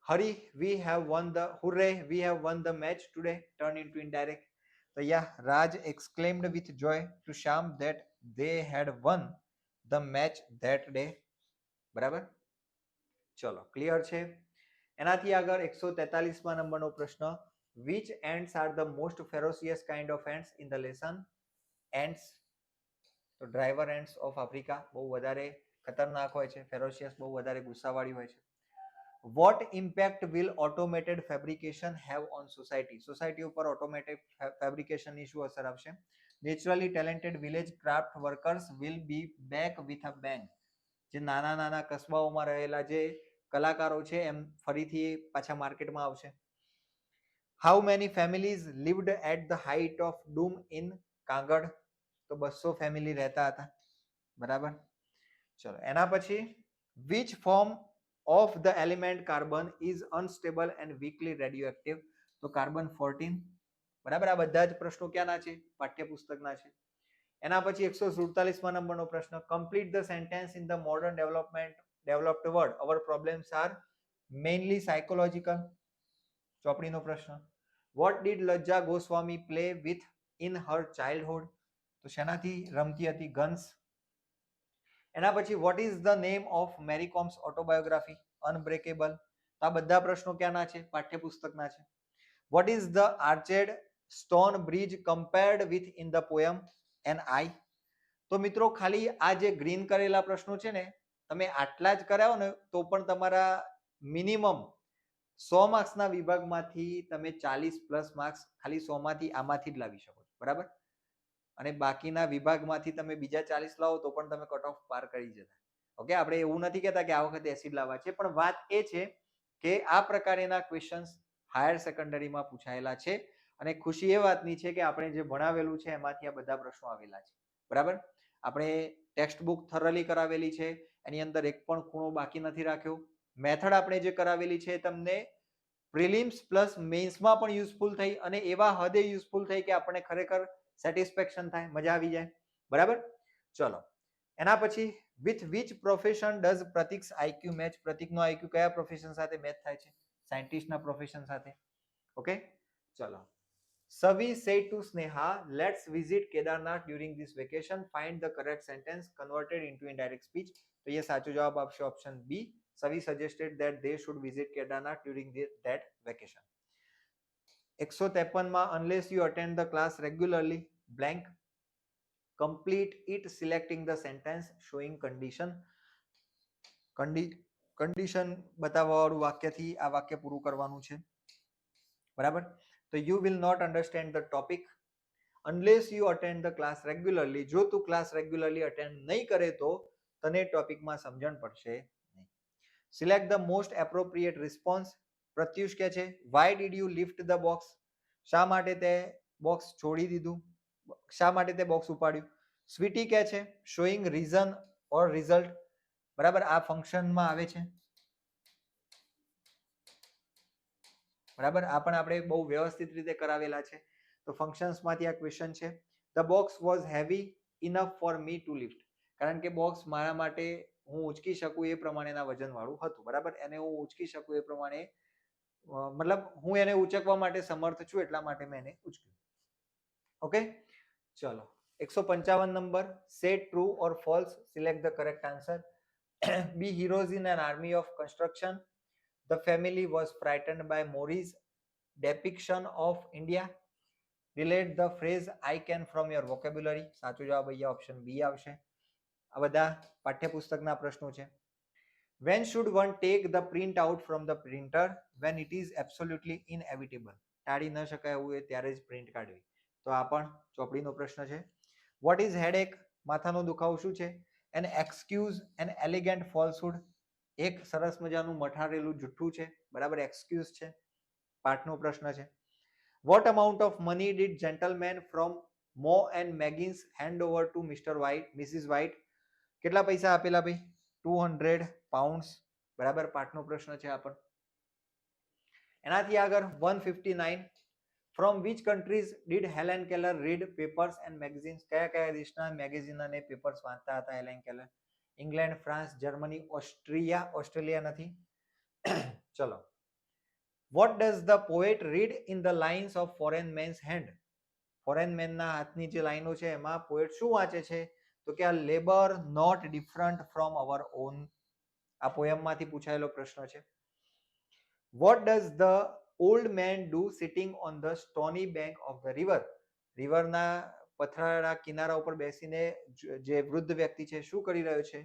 Speaker 1: hurry, we have won the hooray, we have won the match today. Turn into indirect. So yeah, Raj exclaimed with joy to Shyam that they had won the match that day. બરાબર? ચલો clear છે. એનાથી આગળ 143મા નંબરનો પ્રશ્ન, which ants are the most ferocious kind of ants in the lesson? Ants, તો driver ants of Africa બહુ વધારે ખતરનાક હોય છે. ફેરોશિયસ બહુ વધારે ગુસ્સાવાળી હોય છે. What impact will automated fabrication have on society? Society ઉપર ઓટોમેટેડ ફેબ્રિકેશનની શું અસર આવશે? Naturally talented village craft workers will be back with a bang. જે નાના નાના કસ્બાઓમાં રહેલા જે કલાકારો છે એમ ફરીથી પાછા માર્કેટમાં આવશે. How many families lived at the height of doom in Kangad? તો 200 ફેમિલી રહેતા હતા. બરાબર? ચલો એના પછી which form of the element carbon is unstable and weakly radioactive? તો કાર્બન 14. બરાબર? આ બધા જ પ્રશ્નો ક્યાંના છે? પાઠ્યપુસ્તકના છે. એના પછી 147મા નંબરનો પ્રશ્ન, complete the sentence in the modern developed world. Our problems are mainly psychological. ચોપડીનો પ્રશ્ન. What did Lajja Goswami play with in her childhood? તો શેનાથી રમતી હતી? ગન્સ. એના પછી what is the name of Mary Com's autobiography? Unbreakable. તો આ બધા પ્રશ્નો ક્યાંના છે? પાઠ્યપુસ્તકના છે. What is the arched stone bridge compared with in the poem An Eye? તો મિત્રો ખાલી આ જે ગ્રીન કરેલા પ્રશ્નો છે ને, તમે આટલા જ કરાવો ને તો પણ તમારા મિનિમમ 100 માર્ક્સના વિભાગમાંથી તમે 40+ માર્ક્સ ખાલી 100 માંથી આમાંથી જ લાવી શકો છો. બરાબર? અને બાકીના વિભાગમાંથી તમે બીજા 40 લાવો તો પણ તમે કટ ઓફ પાર કરી જતા. ઓકે, આપણે એવું નથી કહેતા કે આ વખતે 80 લાવવા છે, પણ વાત એ છે કે આ પ્રકારના ક્વેશ્ચન્સ હાયર સેકન્ડરીમાં પૂછાયેલા છે અને ખુશી એ વાતની છે કે આપણે જે ભણાવેલું છે એમાંથી આ બધા પ્રશ્નો આવેલા છે. બરાબર? આપણે ટેક્સ્ટ બુક થરલી કરાવેલી છે, એની અંદર એક પણ ખૂણો બાકી નથી રાખ્યો. મેથડ આપણે જે કરાવેલી છે તમને પ્રિલિમ્સ પ્લસ મેન્સમાં પણ યુઝફુલ થઈ અને એવા હદે યુઝફુલ થઈ કે આપણને ખરેખર સેટિસ્ફેક્શન થાય, મજા આવી જાય. બરાબર? ચલો એના પછી with which profession does Pratik's IQ match? પ્રતિકનો આઈક્યુ કયા પ્રોફેશન સાથે મેચ થાય છે? સાયન્ટિસ્ટના પ્રોફેશન સાથે. ઓકે, ચલો. Savi said to Sneha, let's visit Kedarnath during this vacation. Find the correct sentence converted into indirect speech. તો ये સાચો જવાબ આપશે option B. Savi suggested that they should visit Kedarnath during that vacation. 153 માં unless you attend the class regularly blank complete it selecting the sentence showing condition. Condition બતાવવા વાળું વાક્યથી આ વાક્ય પૂરું કરવાનું છે, બરાબર. તો you will not understand the topic unless you attend the class regularly. જો તું ક્લાસ રેગ્યુલરલી અટેન્ડ નહીં કરે તો તને ટોપિકમાં સમજણ પડશે નહીં. Select the most appropriate response. Pratyush કહે છે why did you lift the box? શા માટે તે બોક્સ છોડી દીધું, શા માટે તે બોક્સ ઉપાડ્યું. સ્વીટી કહે છે showing reason or result. બરાબર, આ ફંક્શનમાં આવે છે, બરાબર. આ પણ આપણે બહુ વ્યવસ્થિત રીતે કરાવેલા છે. તો ફંક્શન્સમાંથી આ ક્વેશ્ચન છે. The box was heavy enough for me to lift. કારણ કે બોક્સ મારા માટે હું ઉચકી શકું એ પ્રમાણેના વજન વાળું હતું, બરાબર. એને હું ઉચકી શકું એ પ્રમાણે મતલબ હું એને ઉચકવા માટે સમર્થ છું એટલા માટે મેં એને ઉચક્યું. ઓકે, ચલો. 155 number. Say true or false. Select the correct answer. Be heroes in an army of construction. The family was frightened by Maury's depiction of India. Relate the phrase I can from your vocabulary. સાચો જવાબ અહીંયા option B આવશે. આ બધા પાઠ્યપુસ્તકના પ્રશ્નો છે. When should one take the print out from the printer? When it is absolutely inevitable. ટાળી ન શકાય એવું હોય ત્યારે જ પ્રિન્ટ કાઢવી. તો આ પણ ચોપડીનો પ્રશ્ન છે. What is headache? માથાનો દુખાવો શું છે? An excuse, an elegant falsehood. એક સરસ મજાનું મઠારેલું જુઠ્ઠું છે, બરાબર. એક્સક્યુઝ છે, પાઠનો પ્રશ્ન છે. What amount of money did gentleman from Mo and Maggins hand over to Mr. White, Mrs. White? કેટલા પૈસા આપેલા ભાઈ? 200 pounds, બરાબર. પાઠનો પ્રશ્ન છે આ પણ. એનાથી આગળ 159. From which countries did Helen Keller read papers and magazines? કયા કયા દેશના મેગેઝિન અને પેપર્સ વાંચતા હતા Helen Keller? England, France, Germany, Austria. Australia નથી. ચલો. What does the poet read in the lines of foreign man's hand? Foreign મેનના હાથની જે લાઈનો છે એમાં પોએટ શું વાંચે છે? તો કે આ labour not different from our own. આ પોયમમાંથી પૂછાયેલો પ્રશ્ન છે. What does the old man do sitting on the stony bank of the river? રિવરના પથરાળા કિનારા ઉપર બેસીને જે વૃદ્ધ વ્યક્તિ છે શું કરી રહ્યો છે?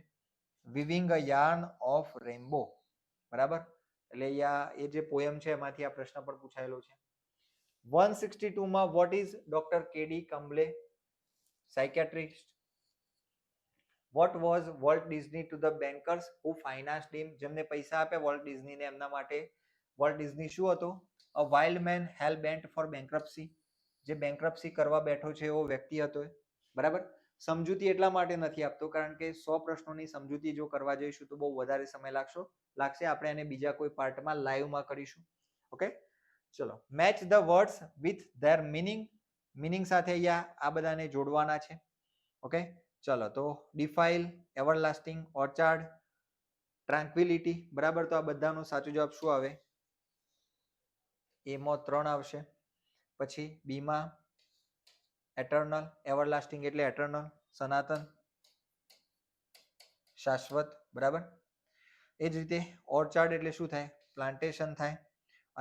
Speaker 1: Weaving a yarn of rainbow, બરાબર. એટલે અહીંયા એ જે પોયમ છે એમાંથી આ પ્રશ્ન પણ પૂછાયેલો છે. 162 માં what is Dr. KD Kamble? Psychiatrist. What was Walt Disney to the bankers who financed him? જેમને પૈસા આપ્યા વોલ્ટ ડિઝનીને એમના માટે વોલ્ટ ડિઝની શું હતો? A wild man hell bent for bankruptcy. જે બેંક્રપ્સી કરવા બેઠો છે એવો વ્યક્તિ હતો, બરાબર. સમજૂતી એટલા માટે નથી આપતો કારણ કે 100 પ્રશ્નોની સમજૂતી જો કરવા જઈશું તો બહુ વધારે સમય લાગશે. આપણે એને બીજા કોઈ પાર્ટમાં લાઈવમાં કરીશું. ઓકે, ચલો. Match the words with their meaning. Meaning સાથે અહીંયા આ બધાને જોડવાના છે. ઓકે, ચલો. તો ડિફાઇલ, એવરલાસ્ટિંગ, ઓર્ચાર્ડ, ટ્રાન્ક્વિલિટી, બરાબર. તો આ બધાનો સાચો જવાબ શું આવે? એમાં 3 આવશે. પછી બીમાં એટર્નલ. એવરલાસ્ટિંગ એટલે એટર્નલ, સનાતન, શાશ્વત, બરાબર. એ જ રીતે ઓર્ચાર્ડ એટલે શું થાય? પ્લાન્ટેશન થાય.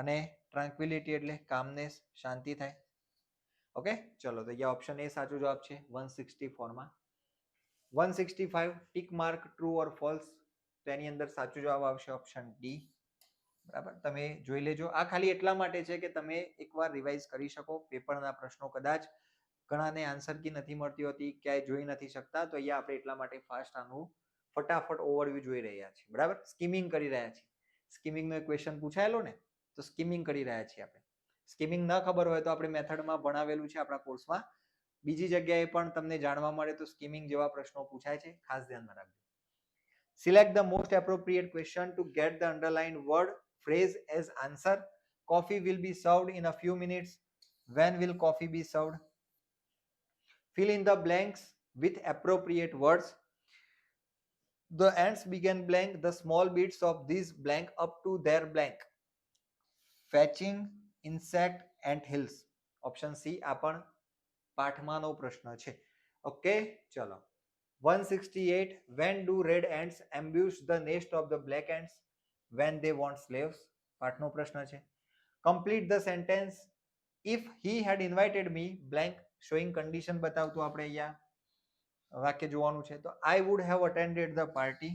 Speaker 1: અને ટ્રાન્ક્વિલિટી એટલે કામનેસ, શાંતિ થાય. ઓકે, ચલો. તો અહીંયા ઓપ્શન એ સાચો જવાબ છે 164 માં. 165 tick mark true or false. તો એની અંદર સાચો જવાબ આવશે ઓપ્શન ડી, બરાબર. તમે જોઈ લેજો. આ ખાલી એટલા માટે છે કે તમે એકવાર રિવાઇઝ કરી શકો. પેપરના પ્રશ્નો કદાચ ઘણાને આન્સર કી નથી મળતી હોતી, ક્યાંય જોઈ નથી શકતા, તો અહીંયા આપણે એટલા માટે ફાસ્ટ આનું ફટાફટ ઓવરવ્યુ જોઈ રહ્યા છીએ, બરાબર. સ્કીમિંગ કરી રહ્યા છીએ. સ્કીમિંગનો ક્વેશ્ચન પૂછાયેલો ને, તો સ્કીમિંગ કરી રહ્યા છીએ આપણે. સ્કીમિંગ ન ખબર હોય તો આપણે મેથડમાં ભણાવેલું છે આપણા કોર્સમાં. બીજી જગ્યાએ પણ તમને જાણવા મળે તો સ્કીમિંગ જેવા પ્રશ્નો પૂછાય છે, ખાસ ધ્યાનમાં રાખજો. Select the most appropriate question to get the underlined word phrase as answer. Coffee will be served in a few minutes. When will coffee be served? Fill in the blanks with appropriate words. The ants began blank the small bits of these blank up to their blank. Fetching insect ant hills. Option C આ પણ પાઠમાંનો પ્રશ્ન છે. Okay ચલો 168 when do red ants ambush the nest of the black ants when they want slaves. પાઠનો પ્રશ્ન છે. complete the sentence if he had invited me blank showing condition બતાવતું આપણે અહીંયા વાક્ય જોવાનું છે. તો I would have attended the party.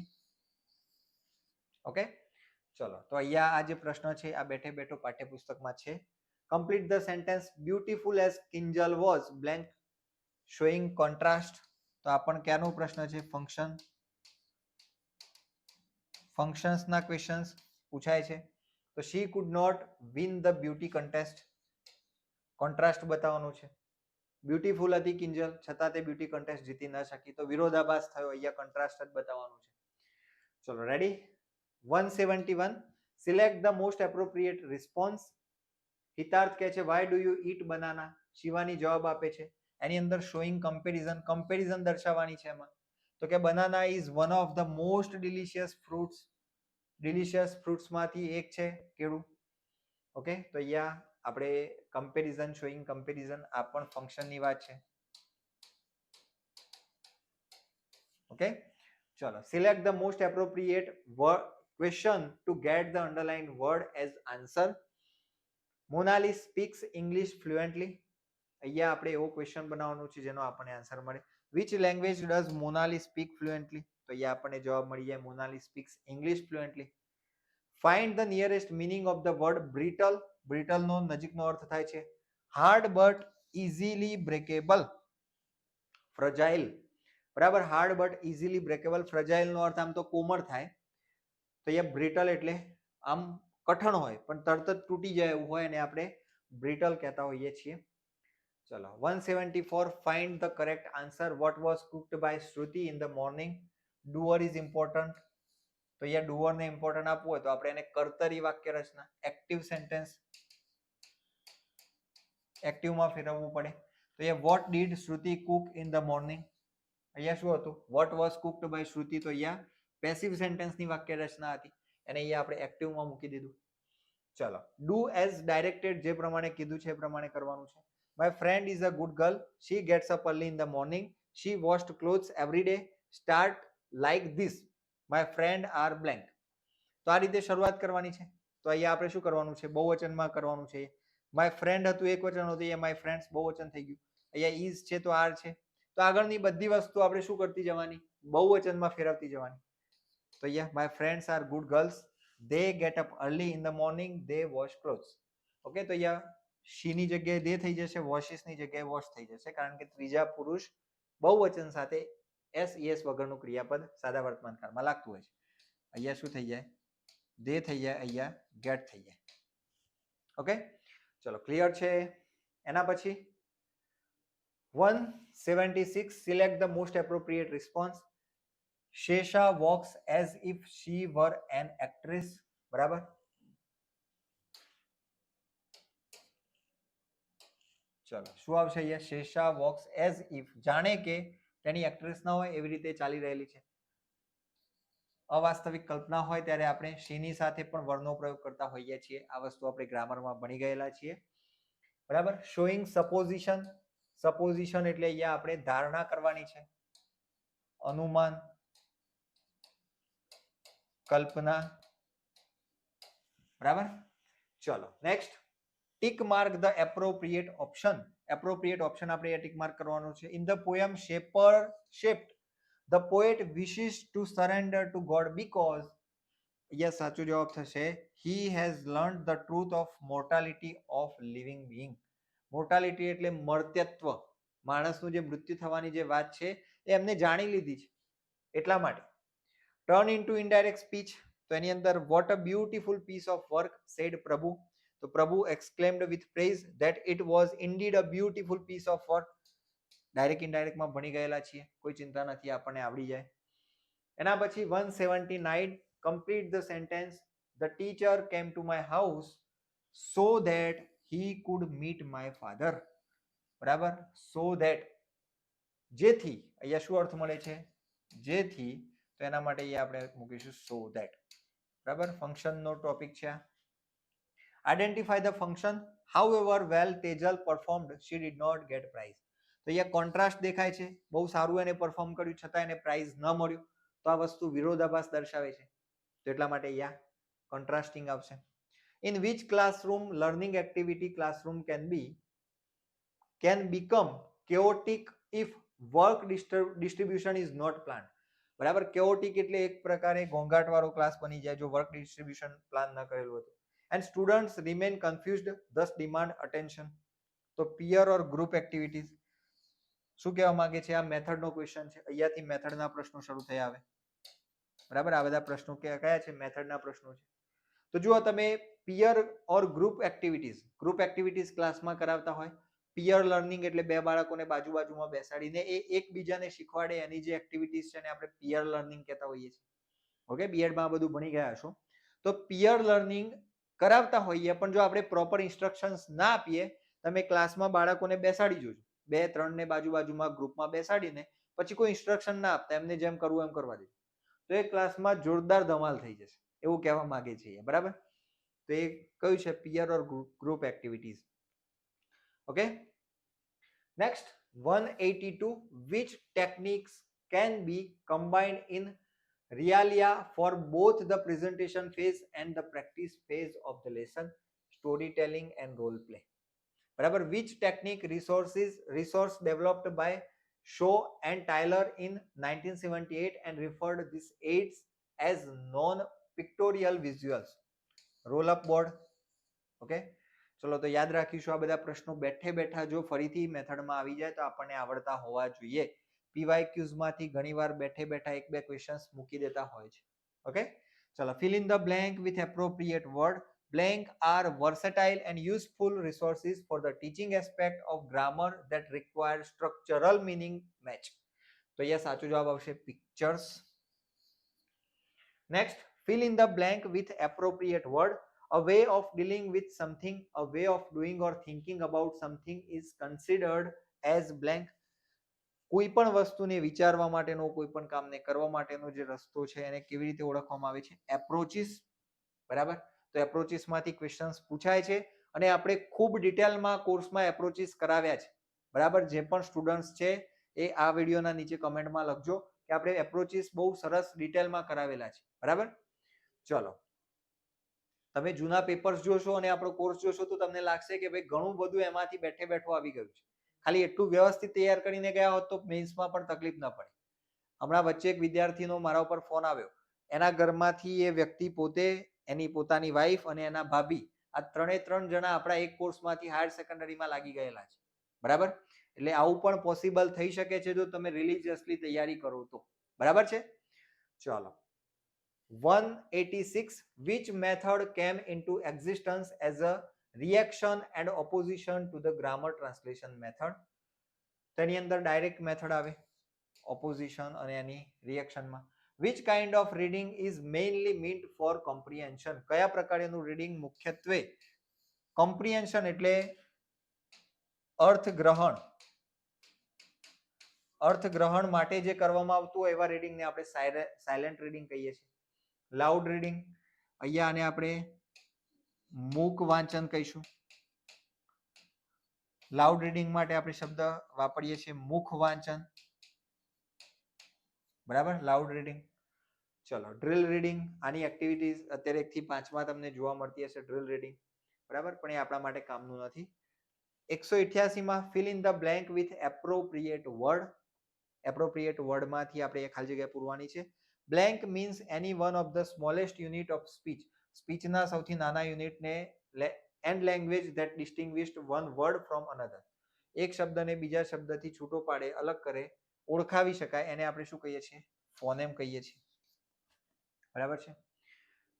Speaker 1: Okay ચલો તો અહીંયા આ જે પ્રશ્ન છે આ બેઠે બેઠો પાઠ્યપુસ્તકમાં છે. complete the sentence beautiful as Kinjal was blank showing contrast. તો આ પણ ક્યાંનો પ્રશ્ન છે? ફંક્શન્સ ના ક્વેશ્ચન્સ પૂછાય છે. તો she could not win the beauty contest. Contrast બતાવવાનું છે. બ્યુટીફુલ હતી કિંજલ છતાં તે બ્યુટી કોન્ટેસ્ટ જીતી ન શકી. તો વિરોધાભાસ થયો, અહીંયા કોન્ટ્રાસ્ટ જ બતાવવાનું છે. ચલો ready. 171 select the most appropriate response. Hitarth કહે છે why do you eat banana. Shivani જવાબ આપે છે એની અંદર શોઈંગ કમ્પેરિઝન દર્શાવવાની છે એમાં. તો કે banana is one of the most delicious fruits માંથી એક છે કેળું. ઓકે તો અહીંયા આપણે કમ્પેરિઝન શોઈંગ કમ્પેરિઝન આ પણ ફંક્શનની વાત છે. ઓકે ચલો select the most appropriate question to get the underlined word as answer. Monali speaks English fluently. અહીંયા આપણે એવો ક્વેશ્ચન બનાવવાનું છે જેનો આપણને આન્સર મળે. Which language does Monali speak fluently. તો અહીંયા આપણને જવાબ મળી જાય Monali speaks English fluently. Find the nearest meaning of the word brittle. Brittle નો નજીકનો અર્થ થાય છે hard but easily breakable. Fragile બરાબર. Hard but easily breakable. Fragile નો અર્થ આમ તો કોમળ થાય. તો અહીંયા બ્રિટલ એટલે આમ કઠણ હોય પણ તરત જ તૂટી જાય એવું હોય અને આપણે બ્રિટલ કહેતા હોઈએ છીએ. ચલો 174 find the correct answer. What was cooked by Shruti in the morning. Doer is important. તો અહીંયા ડુઅર ને ઇમ્પોર્ટન્ટ આપવું હોય તો આપણે એને કર્તરી વાક્ય રચના એક્ટિવ સેન્ટેન્સ એક્ટિવમાં ફેરવવું પડે. તો અહીંયા what did Shruti Cook in the morning. અહીંયા શું હતું? વોટ વોઝ કુક્ડ બાય શ્રુતિ. તો અહીંયા પેસિવ સેન્ટેન્સની વાક્ય રચના હતી એને અહીંયા આપણે એક્ટિવમાં મૂકી દીધું. ચલો ડુ એઝ ડાયરેક્ટેડ. જે પ્રમાણે કીધું છે એ પ્રમાણે કરવાનું છે. My friend is a good girl. She gets up early in the morning. She washed clothes every day. Start like this. My friend are blank. તો આ રીતે શરૂઆત કરવાની છે. તો અહીંયા આપણે શું કરવાનું છે? બહુવચનમાં કરવાનું છે. માય ફ્રેન્ડ હતું એક વચન હતું, અહીંયા માય ફ્રેન્ડ્સ બહુવચન થઈ ગયું. અહીંયા ઇઝ છે તો આર છે. તો આગળની બધી વસ્તુ આપણે શું કરતી જવાની? બહુવચનમાં ફેરવતી જવાની. તો અહીંયા my friends are good girls. they get up early in the morning. they wash clothes. Okay તો અહીંયા she ની જગ્યાએ they થઈ જશે, washes ની જગ્યાએ wash થઈ જશે કારણ કે ત્રીજા પુરુષ બહુવચન સાથે es વગરનું ક્રિયાપદ સાદા વર્તમાન કાળમાં લાગતું હોય છે. અહીંયા શું થઈ જાય? they થઈ જાય, અહીંયા get થઈ જાય. ઓકે ચલો ક્લિયર છે. એના પછી 176 select the most appropriate response. Shesha walks as if she were an actress. બરાબર. ચલો શું આવશે અહીંયા? શેષા walks as if જાણે કે તેની એક્ટ્રેસ ના હોય એવી રીતે ચાલી રહેલી છે. અવાસ્તવિક કલ્પના હોય ત્યારે આપણે શીની સાથે પણ વર્ણનો પ્રયોગ કરતા હોઈએ છીએ. આ વસ્તુ આપણે ગ્રામરમાં ભણી ગયેલા છીએ. બરાબર. Showing supposition. સપોઝિશન એટલે અહીંયા આપણે ધારણા કરવાની છે, અનુમાન, કલ્પના. બરાબર. ચલો next. Tick mark the appropriate option. Appropriate option આપણે ટિક માર્ક કરવાનું છે. In the poem shaped the poet wishes to surrender to God because. અહીંયા સાચો જવાબ થશે he has learned the truth of mortality of living being. Mortality એટલે મર્ત્યત્વ. માણસનું જે મૃત્યુ થવાની જે વાત છે એ એમને જાણી લીધી છે એટલા માટે. Turn into indirect speech. તો એની અંદર what a beautiful piece of work said Prabhu. તો Prabhu exclaimed with praise that it was indeed a beautiful piece of work. Direct ઇનડાયરેક્ટમાં ભણી ગયેલા છીએ, કોઈ ચિંતા નથી, આપણને આવડી જાય. એના પછી 179 complete the sentence. The teacher કેમ to my house so that he could meet my father. બરાબર. so that જેથી અહીંયા શું અર્થ મળે છે? જેથી. તો તો એના માટે એ આપણે મૂકીશું સો ધેટ. બરાબર, ફંક્શનનો ટોપિક છે આ. Identify the function however well Tejal performed she did not get prize. તો અહીંયા કોન્ટ્રાસ્ટ દેખાય છે, બહુ સારું એને પરફોર્મ કર્યું છતાં એને પ્રાઇઝ ન મળ્યું, તો આ વસ્તુ વિરોધાભાસ દર્શાવે છે, તો એટલા માટે અહીંયા કોન્ટ્રાસ્ટિંગ આવશે. In which classroom learning activity classroom can become chaotic if work distribution is not planned. બરાબર, chaotic એટલે એક પ્રકારે ઘોંઘાટ વાળો ક્લાસ બની જાય જો વર્ક ડિસ્ટ્રીબ્યુશન પ્લાન ન કરેલું હતું. And students remain confused thus demand attention. તો peer or group activities શું કહેવા માંગે છે, આ મેથડનો ક્વેશ્ચન છે, અહીંયાથી મેથડના પ્રશ્નો શરૂ થયા આવે. બરાબર, આ બધા પ્રશ્નો કયા છે, મેથડના પ્રશ્નો છે. તો જુઓ તમે, peer or group activities ક્લાસમાં કરાવતા હોય. peer learning એટલે બે બાળકોને બાજુમાં બેસાડીને એ એકબીજાને શીખવાડે એની જે એક્ટિવિટીઝ છે ને આપણે peer learning કહેતા હોઈએ છીએ. ઓકે, બીએડમાં આ બધું ભણી ગયા હશો. તો peer learning કરાવતા હોઈએ પણ જો આપણે પ્રોપર ઇન્સ્ટ્રક્શન્સ ના આપીએ, તમે ક્લાસમાં બાળકોને બેસાડી જોજો, 2-3 ને બાજુમાં ગ્રુપમાં બેસાડીને પછી કોઈ ઇન્સ્ટ્રક્શન ના આપતા, એમને જેમ કરવું એમ કરવા દેજો, તો એ ક્લાસમાં જોરદાર ધમાલ થઈ જશે, એવું કહેવા માંગે છે. બરાબર, તો એ કયું છે, peer or group activities. Okay, next 182, which techniques can be combined in realia for both the presentation phase and the practice phase of the lesson, storytelling and role play. બરાબર, which technique resource developed by Shaw and Tyler in 1978 and referred these aids as non-pictorial visuals. Roll up board. Okay, ચલો તો યાદ રાખીશું આ બધા પ્રશ્નો બેઠા જો ફરીથી મેથડમાં આવી જાય તો આપણને આવડતા હોવા જોઈએ. PYQs માંથી ઘણીવાર બેઠા 1-2 ક્વેશ્ચન્સ મૂકી દેતા હોય છે. ઓકે, ચલો, fill in the blank with appropriate word. Blank are versatile and useful resources for the teaching aspect of grammar that require structural meaning match. તો અહીંયા સાચો જવાબ આવશે pictures. Next, fill in the blank with appropriate word. A way of dealing with something, a way of doing or thinking about something is considered as blank. કોઈ પણ વસ્તુને વિચારવા માટેનો, કોઈ પણ કામને કરવા માટેનો જે રસ્તો છે એને કેવી રીતે ઓળખવામાં આવે છે, એપ્રોચીસ. બરાબર, તો એપ્રોચીસ માંથી ક્વેશ્ચન્સ પૂછાય છે અને આપણે ખૂબ ડિટેલમાં કોર્સમાં એપ્રોચીસ કરાવ્યા છે. બરાબર, જે પણ સ્ટુડન્ટ્સ છે એ આ વિડીયોના નીચે કમેન્ટમાં લખજો કે આપણે એપ્રોચીસ બહુ સરસ ડિટેલમાં કરાવેલા છે. બરાબર, ચલો, તમે જૂના પેપર્સ જોશો અને આપણો કોર્સ જોશો તો તમને લાગશે કે ભાઈ ઘણું બધું એમાંથી બેઠો આવી ગયું છે. ખાલી એટલું વ્યવસ્થિત તૈયાર કરીને ગયા હોત તો મેન્સમાં પણ તકલીફ ના પડે. હમણાં વચ્ચે એક વિદ્યાર્થીનો મારા ઉપર ફોન આવ્યો, એના ઘરમાંથી એ વ્યક્તિ પોતે, એની પોતાની વાઈફ અને એના ભાભી, આ 3 જણા આપણા એક કોર્સમાંથી હાયર સેકન્ડરીમાં લાગી ગયેલા છે. બરાબર, એટલે આવું પણ પોસિબલ થઈ શકે છે જો તમે રિલિજિયસલી તૈયારી કરો તો. બરાબર છે, ચાલો. 186, which method came into existence as a reaction and opposition to the grammar translation method? તેની અંદર ડાયરેક્ટ મેથડ આવે, ઓપોઝિશન અને એની રિએક્શનમાં. which kind of reading is mainly meant for comprehension? કયા પ્રકારનું રીડિંગ મુખ્યત્વે કોમ્પ્રિહેન્શન એટલે અર્થગ્રહણ માટે જે કરવામાં આવતું હોય એવા રીડિંગને આપણે સાયલેન્ટ રીડિંગ કહીએ છીએ. લાઉડ રીડિંગ, અહીંયા આને આપણે મૂક વાંચન કહીશું. લાઉડ રીડિંગ માટે આપણે શબ્દ વાપરીએ છીએ મુખ વાંચન. બરાબર, લાઉડ રીડિંગ. ચલો, ડ્રિલ રીડિંગ, આની એક્ટિવિટીઝ અત્યારે 1 થી 5માં તમને જોવા મળતી હશે ડ્રિલ રીડિંગ. બરાબર, પણ એ આપણા માટે કામનું નથી. 188માં fill in the blank with appropriate word. Appropriate વર્ડમાંથી આપણે ખાલી જગ્યા પૂરવાની છે. Blank means any one of the smallest unit of speech. સ્પીચના સૌથી નાના યુનિટને and language that distinguished one word from another. એક શબ્દને બીજા શબ્દથી છૂટો પાડે, અલગ કરે, ઓળખાવી શકાય, એને આપણે શું કહીએ છીએ, ફોનેમ કહીએ છીએ. બરાબર છે,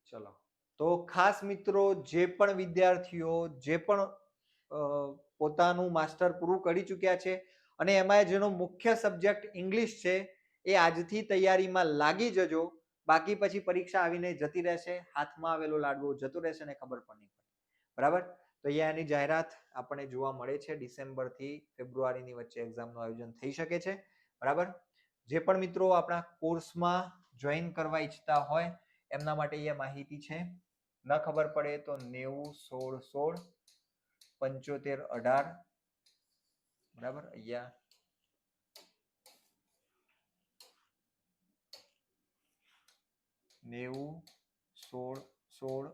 Speaker 1: ચલો. તો ખાસ મિત્રો, જે પણ વિદ્યાર્થીઓ જે પણ પોતાનું માસ્ટર પૂરું કરી ચૂક્યા છે અને એમાં જેનો મુખ્ય સબ્જેક્ટ ઇંગ્લિશ છે એ આજથી તૈયારીમાં લાગી જજો. બાકી પછી પરીક્ષા આવીને જતી રહેશે, હાથમાં આવેલો લાડવો જતો રહેશે ને ખબર પણ નહીં પડે. બરાબર, તો અહીંયા એની જાહેરાત આપણને જોવા મળે છે. ડિસેમ્બર થી ફેબ્રુઆરીની વચ્ચે એક્ઝામનું આયોજન થઈ શકે છે. બરાબર, જે પણ મિત્રો આપણા કોર્સમાં જોઈન કરવા ઈચ્છતા હોય એમના માટે એ માહિતી છે. ન ખબર પડે તો 90 16 16 75 18 બરાબર. અહીંયા 90 16 16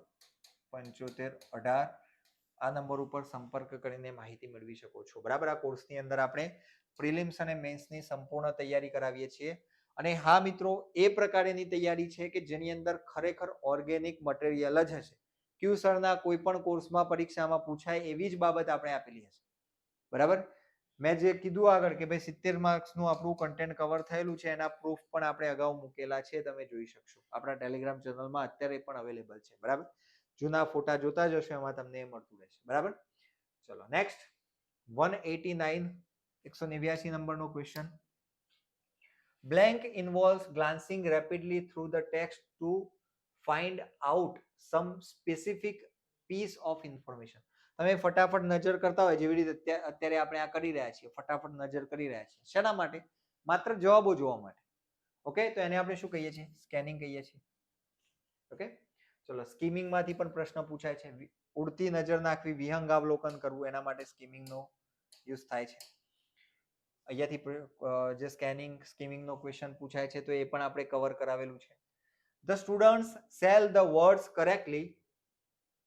Speaker 1: 75 18 આ નંબર ઉપર સંપર્ક કરીને માહિતી મેળવી શકો છો. બરાબર. આ કોર્સની અંદર આપણે પ્રિલિમ્સ અને મેન્સની સંપૂર્ણ તૈયારી કરાવીએ છીએ. અને હા મિત્રો, એ પ્રકારની તૈયારી છે કે જેની અંદર ખરેખર ઓર્ગેનિક મટીરિયલ જ હશે. ક્યુ સરના કોઈ પણ કોર્સમાં પરીક્ષામાં પૂછાય એવી જ બાબત આપણે આપેલી હશે. બરાબર. મેં જે કીધું આગળ કે ભાઈ 70 માર્ક્સનું આપણું કન્ટેન્ટ કવર થયેલું છે, એના પ્રૂફ પણ આપણે અગાઉ મૂકેલા છે, તમે જોઈ શકશો. આપણા ટેલિગ્રામ ચેનલમાં અત્યારે પણ અવેલેબલ છે. બરાબર. જૂના ફોટા જોતા જશો એમાં તમને એ મળતું રહેશે. બરાબર. ચલો નેક્સ્ટ 189 189 નંબરનો question. Blank involves glancing rapidly through the text to find out some specific piece of information. તમે ફટાફટ નજર કરતા હોય જેવી રીતે અત્યારે આપણે આ કરી રહ્યા છીએ, ફટાફટ નજર કરી રહ્યા છીએ. શેના માટે? માત્ર જવાબો જોવા માટે. ઓકે, તો એને આપણે શું કહીએ છીએ? સ્કેનિંગ કહીએ છીએ. ઓકે, ચલો સ્કીમિંગ માંથી પણ પ્રશ્ન પૂછાય છે. ઉડતી નજર નાખવી, વિહંગાવલોકન કરવું, એના માટે સ્કીમિંગનો યુઝ થાય છે. અહીંયાથી જે સ્કીમિંગનો ક્વેશ્ચન પૂછાય છે તો એ પણ આપણે કવર કરાવેલું છે. The students spell the words correctly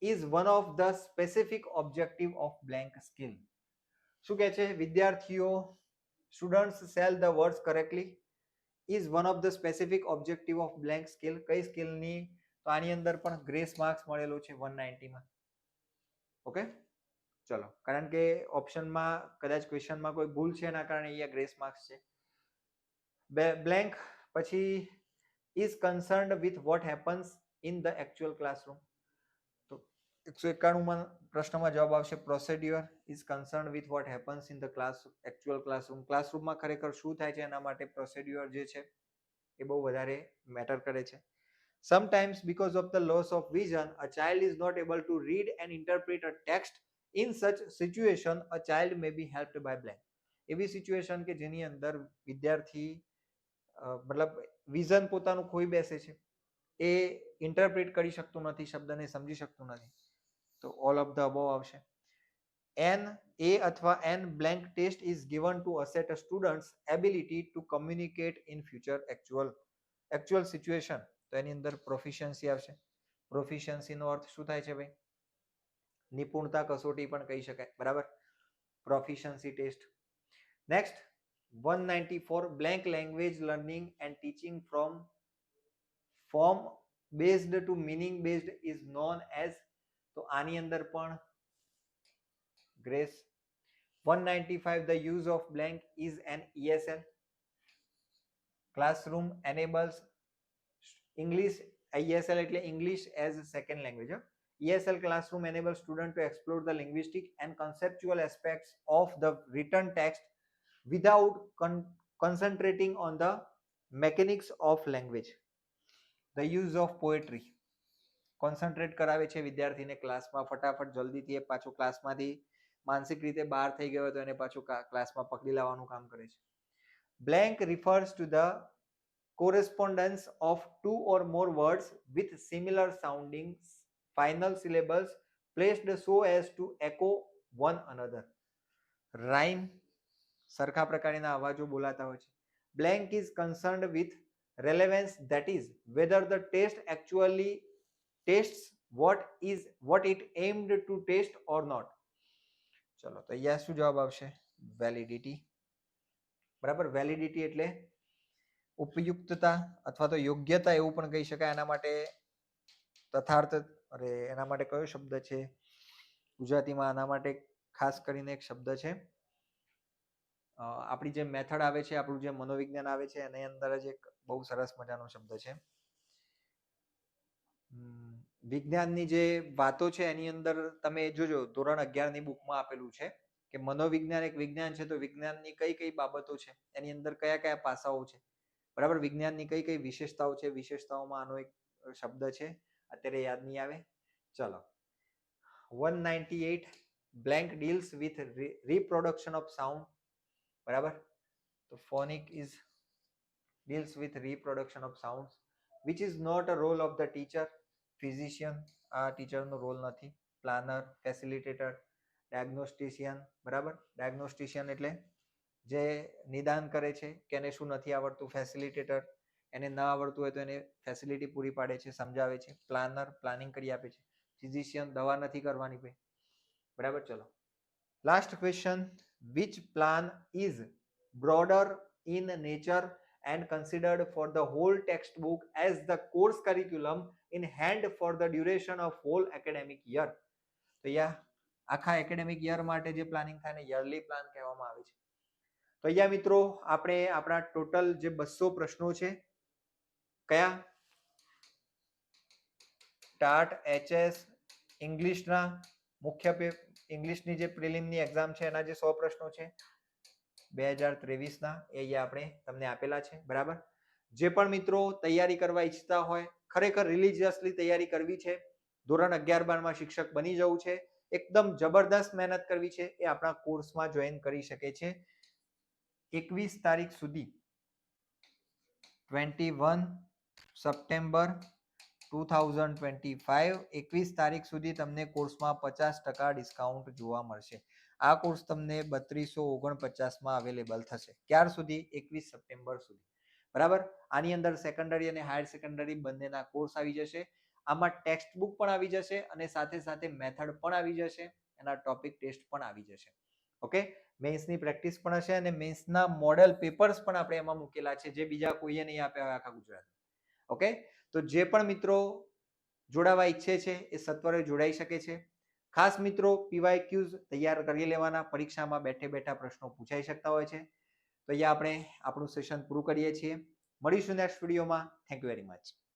Speaker 1: is one of the specific objective of blank skill. શું કહે છે? વિદ્યાર્થીઓ students spell the words correctly is one of the specific objective of blank skill. કઈ સ્કિલની? તો આની અંદર પણ ગ્રેસ માર્ક્સ મળેલો છે 190 માં. ઓકે, ચલો, કારણ કે ઓપ્શનમાં કદાચ ક્વેશ્ચનમાં કોઈ ભૂલ છે એના કારણે અહીંયા ગ્રેસ માર્ક્સ છે. બ્લેન્ક પછી is concerned with what happens in the actual classroom. તો 191 માં પ્રશ્નમાં જવાબ આવશે procedure is concerned with what happens in the actual classroom. ક્લાસરૂમમાં ખરેખર શું થાય છે એના માટે procedure જે છે એ બહુ વધારે મેટર કરે છે. Sometimes because of the loss of vision a child is not able to read and interpret a text. In such situation a child may be helped by blank. એવી સિચ્યુએશન કે જેની અંદર વિદ્યાર્થી મતલબ વિઝન પોતાનું ખોઈ બેસે છે, એ ઇન્ટરપ્રેટ કરી શકતું નથી, શબ્દને સમજી શકતું નથી, તો ઓલ ઓફ ધ અબોવ આવશે. એન એ અથવા an blank test is given to assess a students ability to communicate in future actual situation. તો એની અંદર પ્રોફિશિયન્સી આવશે. પ્રોફિશિયન્સીનો અર્થ શું થાય છે ભાઈ? નિપુણતા કસોટી પણ કહી શકાય. બરાબર, proficiency test. Next 194 blank language learning and teaching from form based to meaning based is known as. તો આની અંદર પણ grace. 195 the use of blank is an ESL. classroom enables English. ESL એટલે English as a second language. ESL classroom enables students to explore the linguistic and conceptual aspects of the written text without concentrating on the mechanics of language. The use of poetry concentrate કરાવે છે વિદ્યાર્થીને ક્લાસમાં, ફટાફટ જલ્દીથી એ પાછો ક્લાસમાંથી માનસિક રીતે બહાર થઈ ગયો તો એને પાછું ક્લાસમાં પકડી લાવવાનું કામ કરે છે. Blank refers to the correspondence of two or more words with similar sounding final syllables placed so as to echo one another. Rhyme સરખા પ્રકારના અવાજો બોલાતા હોય છે. Blank is concerned with relevance, that is whether the test actually tests what it aimed to test or not. ચલો, તો અહીંયા શું જવાબ આવશે? વેલિડિટી. બરાબર, વેલિડિટી એટલે ઉપયુક્તતા અથવા તો યોગ્યતા એવું પણ કહી શકાય. એના માટે તથાર્થ એના માટે કયો શબ્દ છે ગુજરાતીમાં? આના માટે ખાસ કરીને એક શબ્દ છે, આપણી જે મેથડ આવે છે, આપણું જે મનોવિજ્ઞાન આવે છે એની અંદર જ એક બહુ સરસ મજાનો શબ્દ છે. વિજ્ઞાનની જે વાતો છે એની અંદર તમે જોજો, ધોરણ 11 ની બુકમાં આપેલું છે કે મનોવિજ્ઞાન એક વિજ્ઞાન છે, તો વિજ્ઞાનની કઈ કઈ બાબતો છે, એની અંદર કયા કયા પાસાઓ છે, બરાબર, વિજ્ઞાનની કઈ કઈ વિશેષતાઓ છે, વિશેષતાઓમાં આનો એક શબ્દ છે, અત્યારે યાદ નહીં આવે. ચલો 198 blank deals with reproduction of sound. બરાબર, તો phonic is deals with reproduction of sounds. Which is not a role of the teacher. Physician આ ટીચરનો રોલ નથી. પ્લાનર, ફેસિલિટેટર, ડાયગ્નોસ્ટિશિયન, બરાબર. ડાયગ્નોસ્ટિશિયન એટલે જે નિદાન કરે છે કે એને શું નથી આવડતું. ફેસિલિટેટર એને ન આવડતું હોય તો એને ફેસિલિટી પૂરી પાડે છે, સમજાવે છે. પ્લાનર પ્લાનિંગ કરી આપે છે. ફિઝિશિયન દવા નથી કરવાની ભાઈ, બરાબર. ચલો last question, which plan is broader in nature and considered for the whole textbook as the course curriculum in hand for the duration of whole academic year. તો યા આખા એકેડેમિક યર માટે જે પ્લાનિંગ થાય ને યરલી પ્લાન કહેવામાં આવે છે. તો અહીંયા મિત્રો આપણે આપણા ટોટલ જે 200 પ્રશ્નો છે કયા ટાટ એચએસ ઇંગ્લિશના મુખ્ય ઇંગ્લિશની જે પ્રિલિમની એક્ઝામ છે એના જે 100 પ્રશ્નો છે 2023ના એ અહીંયા આપણે તમને આપેલા છે, બરાબર. જે પણ મિત્રો તૈયારી કરવા ઈચ્છતા હોય, ખરેખર રિલિજિયસલી તૈયારી કરવી છે, ધોરણ 11-12માં શિક્ષક બની જવું છે, એકદમ જબરદસ્ત મહેનત કરવી છે, એ આપણા કોર્સમાં જોઈન કરી શકે છે. 21 તારીખ સુધી 21 સપ્ટેમ્બર 2025 21 તારીખ સુધી તમને કોર્સમાં 50% ડિસ્કાઉન્ટ જોવા મળશે. આ કોર્સ તમને 3249માં અવેલેબલ થશે. ક્યાર સુધી? 21 સપ્ટેમ્બર સુધી, બરાબર. આની અંદર સેકન્ડરી અને હાયર સેકન્ડરી બંનેના કોર્સ આવી જશે. આમાં ટેક્સ્ટ બુક પણ આવી જશે અને સાથે સાથે મેથડ પણ આવી જશે, એના ટોપિક ટેસ્ટ પણ આવી જશે. ઓકે, મેન્સની પ્રેક્ટિસ પણ હશે અને મેન્સના મોડેલ પેપર્સ પણ આપણે એમાં મૂકેલા છે, જે બીજા કોઈએ નહીં આપ્યા હોય આખા ગુજરાતમાં. ઓકે, તો જે પણ મિત્રો જોડાવા ઈચ્છે છે એ સત્વરે જોડાઈ શકે છે. ખાસ મિત્રો PYQs તૈયાર કરી લેવાના, પરીક્ષામાં બેઠે બેઠા પ્રશ્નો પૂછાઈ શકતા હોય છે. તો અહીંયા આપણે આપણું સેશન પૂરું કરીએ છીએ. મળીશું નેક્સ્ટ વિડીયોમાં. Thank you very much.